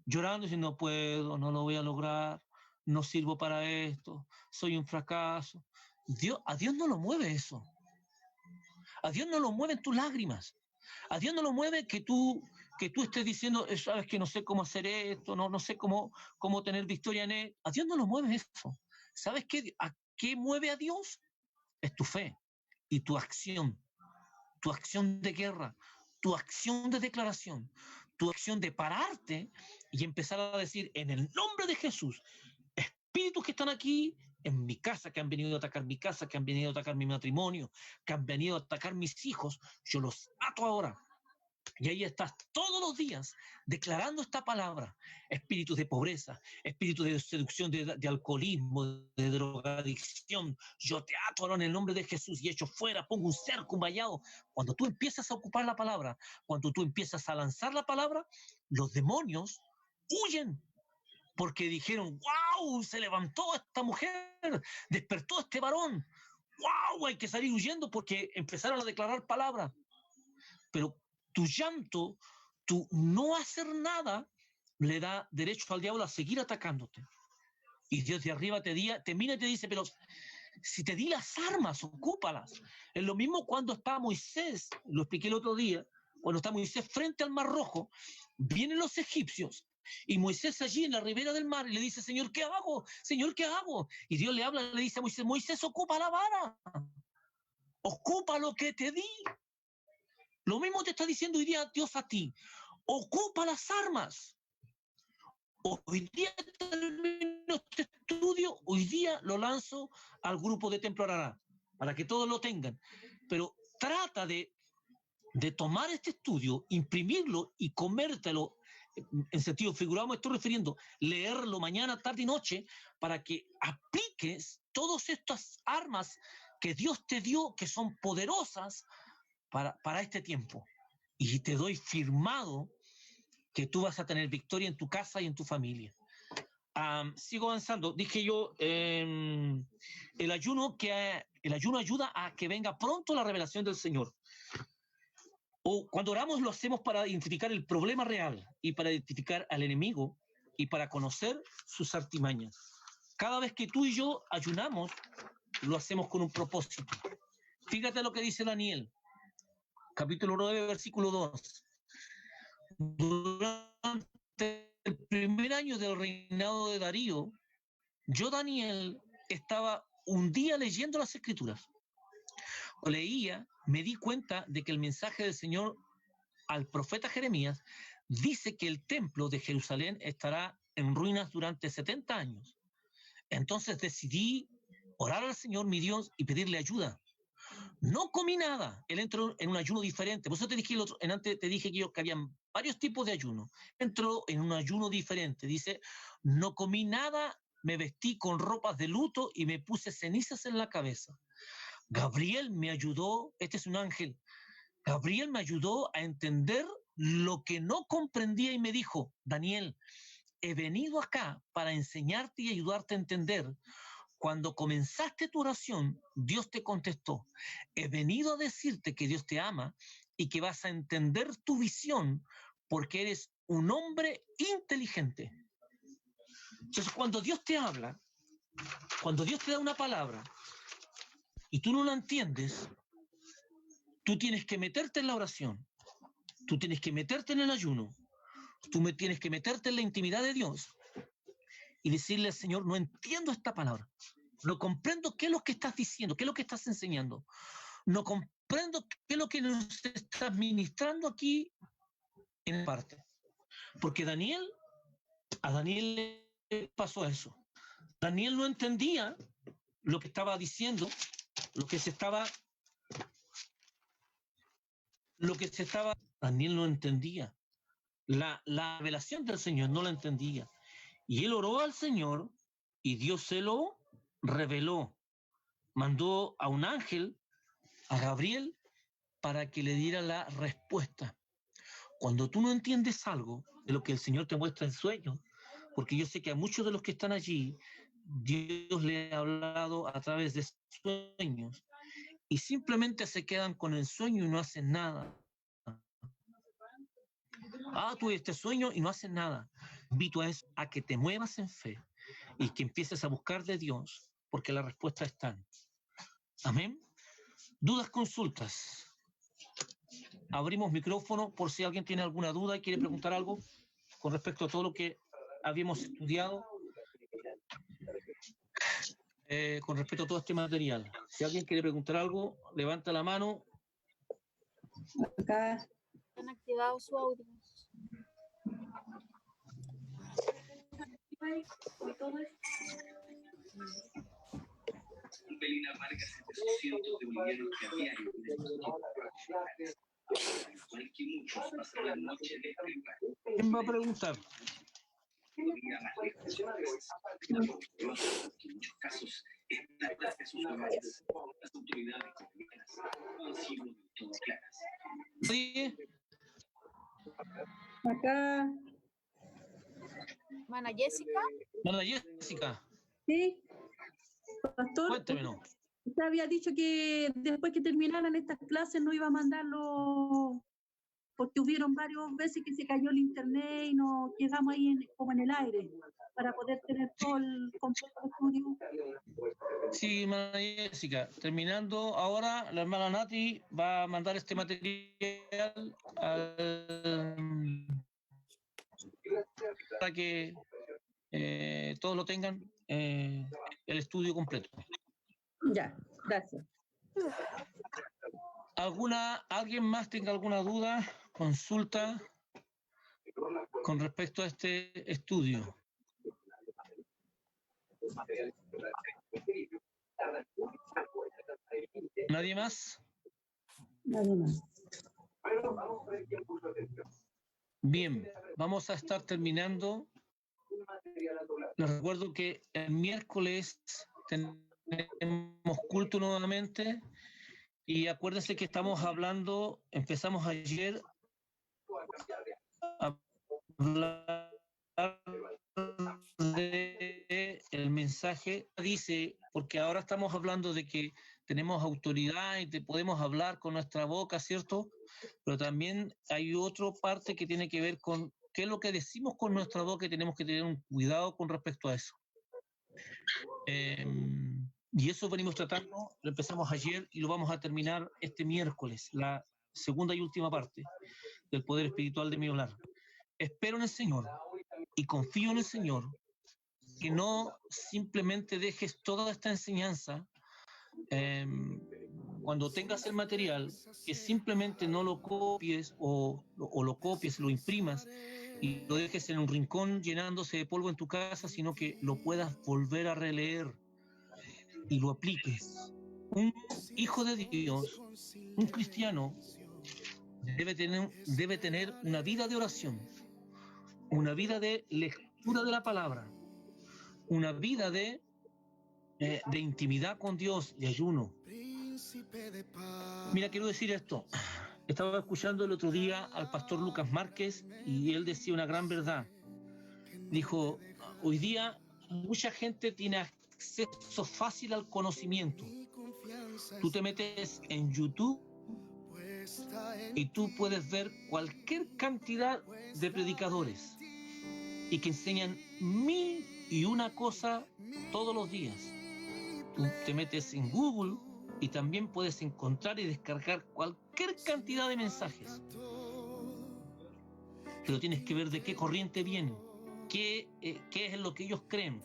llorando y diciendo no puedo, no lo voy a lograr, no sirvo para esto, soy un fracaso. A Dios no lo mueve eso. A Dios no lo mueven tus lágrimas. A Dios no lo mueve que tú estés diciendo, sabes que no sé cómo hacer esto, no sé cómo tener victoria en él. A Dios no lo mueve eso. ¿Sabes a qué mueve a Dios? Es tu fe y tu acción de guerra, tu acción de declaración, tu acción de pararte y empezar a decir, en el nombre de Jesús, espíritus que están aquí en mi casa, que han venido a atacar mi casa, que han venido a atacar mi matrimonio, que han venido a atacar mis hijos, yo los ato ahora. Y ahí estás todos los días declarando esta palabra. Espíritus de pobreza, espíritus de seducción, de alcoholismo, de drogadicción. Yo te ato ahora en el nombre de Jesús y echo fuera, pongo un cerco, un vallado. Cuando tú empiezas a ocupar la palabra, cuando tú empiezas a lanzar la palabra, los demonios huyen. Porque dijeron, wow, se levantó esta mujer, despertó este varón. Wow, hay que salir huyendo porque empezaron a declarar palabras. Pero tu llanto, tu no hacer nada, le da derecho al diablo a seguir atacándote. Y Dios de arriba te mira y te dice, pero si te di las armas, ocúpalas. Es lo mismo cuando está Moisés, lo expliqué el otro día, cuando está Moisés frente al Mar Rojo, vienen los egipcios, y Moisés allí en la ribera del mar, y le dice, Señor, ¿qué hago? Señor, ¿qué hago? Y Dios le habla, le dice a Moisés, Moisés, ocupa la vara, ocupa lo que te di. Lo mismo te está diciendo hoy día Dios a ti. Ocupa las armas. Hoy día termino este estudio, hoy día lo lanzo al grupo de Templo Arará, para que todos lo tengan. Pero trata de tomar este estudio, imprimirlo y comértelo, en sentido figurado me estoy refiriendo, leerlo mañana, tarde y noche, para que apliques todas estas armas que Dios te dio, que son poderosas, para este tiempo. Y te doy firmado que tú vas a tener victoria en tu casa y en tu familia. Sigo avanzando. Dije yo, el ayuno ayuda a que venga pronto la revelación del Señor. O cuando oramos lo hacemos para identificar el problema real y para identificar al enemigo y para conocer sus artimañas. Cada vez que tú y yo ayunamos, lo hacemos con un propósito. Fíjate lo que dice Daniel, capítulo 9, versículo 2. Durante el primer año del reinado de Darío, yo, Daniel, estaba un día leyendo las Escrituras. Leía, me di cuenta de que el mensaje del Señor al profeta Jeremías dice que el templo de Jerusalén estará en ruinas durante 70 años. Entonces decidí orar al Señor, mi Dios, y pedirle ayuda. No comí nada. Él entró en un ayuno diferente. Por eso te dije antes te dije que habían varios tipos de ayuno. Entró en un ayuno diferente. Dice, no comí nada, me vestí con ropas de luto y me puse cenizas en la cabeza. Gabriel me ayudó, este es un ángel, Gabriel me ayudó a entender lo que no comprendía y me dijo, Daniel, he venido acá para enseñarte y ayudarte a entender. Cuando comenzaste tu oración, Dios te contestó. He venido a decirte que Dios te ama y que vas a entender tu visión porque eres un hombre inteligente. Entonces, cuando Dios te habla, cuando Dios te da una palabra y tú no la entiendes, tú tienes que meterte en la oración, tú tienes que meterte en el ayuno, tú tienes que meterte en la intimidad de Dios y decirle al Señor, no entiendo esta palabra, no comprendo qué es lo que estás diciendo, qué es lo que estás enseñando, no comprendo qué es lo que nos estás ministrando aquí en parte. Porque a Daniel le pasó eso. Daniel no entendía lo que estaba diciendo, Daniel no entendía. La revelación del Señor no la entendía. Y él oró al Señor y Dios se lo reveló. Mandó a un ángel, a Gabriel, para que le diera la respuesta. Cuando tú no entiendes algo de lo que el Señor te muestra en sueños, porque yo sé que a muchos de los que están allí, Dios le ha hablado a través de sueños, y simplemente se quedan con el sueño y no hacen nada. Tuve este sueño y no hacen nada. Invito a que te muevas en fe y que empieces a buscar de Dios, porque la respuesta está. Amén. Dudas, consultas. Abrimos micrófono por si alguien tiene alguna duda y quiere preguntar algo con respecto a todo lo que habíamos estudiado, con respecto a todo este material. Si alguien quiere preguntar algo, levanta la mano.
Acá han activado su audio.
Un pelín amarga entre cientos de bolivianos que a diario igual que muchos pasan la noche de preparar.
¿Quién va a preguntar?
En muchos casos estas de sus familias, las autoridades colombianas no han sido del todo claras.
¿Sí?
Acá. Mana Jessica.
Mana Jessica.
Sí, pastor.
Cuéntemelo.
Usted había dicho que después que terminaran estas clases no iba a mandarlo, porque hubieron varias veces que se cayó el internet y nos quedamos ahí como en el aire para poder tener todo el completo de estudio.
Sí, Mana Jessica, terminando ahora, la hermana Nati va a mandar este material para que todos lo tengan, el estudio completo.
Ya, gracias.
¿Alguien más tenga alguna duda, consulta con respecto a este estudio? ¿Nadie más?
Nadie más.
Bien, vamos a estar terminando. Les recuerdo que el miércoles tenemos culto nuevamente y acuérdense que estamos hablando, empezamos ayer a hablar de el mensaje, dice, porque ahora estamos hablando de que tenemos autoridad y podemos hablar con nuestra boca, ¿cierto? Pero también hay otra parte que tiene que ver con qué es lo que decimos con nuestra boca, y tenemos que tener un cuidado con respecto a eso. Y eso venimos tratando, lo empezamos ayer y lo vamos a terminar este miércoles, la segunda y última parte del poder espiritual de mi hablar. Espero en el Señor y confío en el Señor, que no simplemente dejes toda esta enseñanza, cuando tengas el material, que simplemente no lo copies o lo copies, lo imprimas y lo dejes en un rincón llenándose de polvo en tu casa, sino que lo puedas volver a releer y lo apliques. Un hijo de Dios, un cristiano, debe tener una vida de oración, una vida de lectura de la palabra, una vida de intimidad con Dios, de ayuno. Mira, quiero decir esto. Estaba escuchando el otro día al pastor Lucas Márquez y él decía una gran verdad. Dijo, hoy día mucha gente tiene acceso fácil al conocimiento. Tú te metes en YouTube y tú puedes ver cualquier cantidad de predicadores y que enseñan 1001 cosas todos los días. Tú te metes en Google y también puedes encontrar y descargar cualquier cantidad de mensajes. Pero tienes que ver de qué corriente vienen, qué es lo que ellos creen.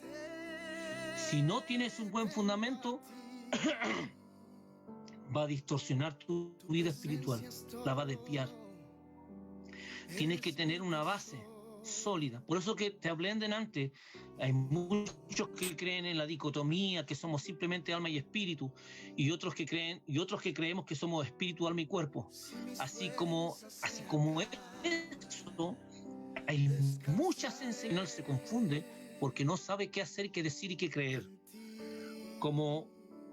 Si no tienes un buen fundamento, va a distorsionar tu vida espiritual, la va a desviar. Tienes que tener una base sólida. Por eso que te hablé antes, hay muchos que creen en la dicotomía, que somos simplemente alma y espíritu, y otros que creemos que somos espíritu, alma y cuerpo. Así como eso, hay muchas enseñanzas, se confunde porque no sabe qué hacer, qué decir y qué creer.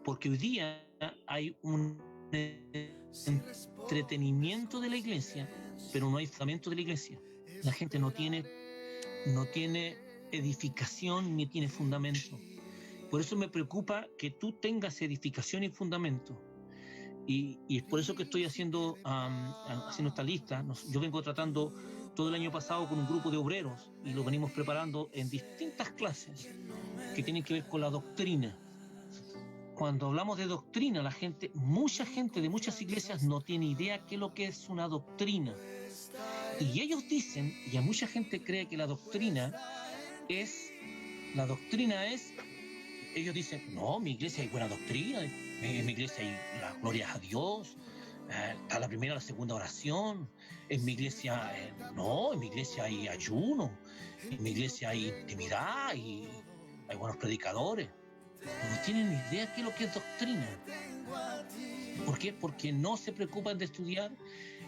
Porque hoy día hay un entretenimiento de la iglesia, pero no hay fundamento de la iglesia. La gente no tiene edificación ni tiene fundamento. Por eso me preocupa que tú tengas edificación y fundamento. Y es por eso que estoy haciendo esta lista. Yo vengo tratando todo el año pasado con un grupo de obreros y lo venimos preparando en distintas clases que tienen que ver con la doctrina. Cuando hablamos de doctrina, mucha gente de muchas iglesias no tiene idea qué es lo que es una doctrina. Y ellos dicen, y a mucha gente cree que la doctrina es, ellos dicen, no, en mi iglesia hay buena doctrina, en mi iglesia hay la gloria a Dios, está la primera y la segunda oración, en mi iglesia, no, en mi iglesia hay ayuno, en mi iglesia hay intimidad y hay buenos predicadores. No tienen ni idea qué es lo que es doctrina. ¿Por qué? Porque no se preocupan de estudiar.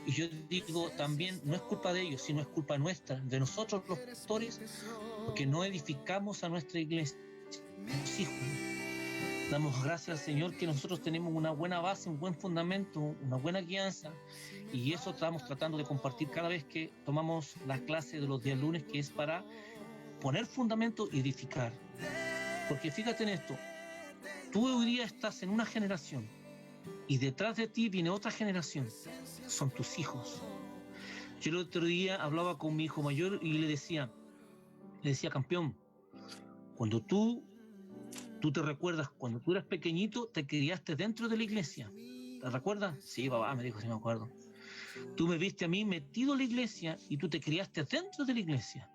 Y yo digo también, no es culpa de ellos, sino es culpa nuestra, de nosotros los pastores, porque no edificamos a nuestra iglesia, los hijos. Damos gracias al Señor que nosotros tenemos una buena base, un buen fundamento, una buena guianza, y eso estamos tratando de compartir cada vez que tomamos la clase de los días lunes, que es para poner fundamento y edificar. Porque fíjate en esto, tú hoy día estás en una generación y detrás de ti viene otra generación, son tus hijos. Yo el otro día hablaba con mi hijo mayor y le decía, campeón, cuando tú te recuerdas, cuando tú eras pequeñito, te criaste dentro de la iglesia. ¿Te recuerdas? Sí, papá, me dijo, sí me acuerdo. Tú me viste a mí metido en la iglesia y tú te criaste dentro de la iglesia.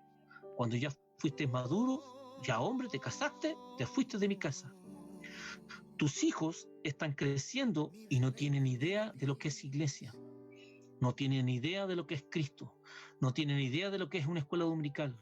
Cuando ya fuiste maduro, ya hombre, te casaste, te fuiste de mi casa. Tus hijos están creciendo y no tienen idea de lo que es iglesia. No tienen idea de lo que es Cristo. No tienen idea de lo que es una escuela dominical.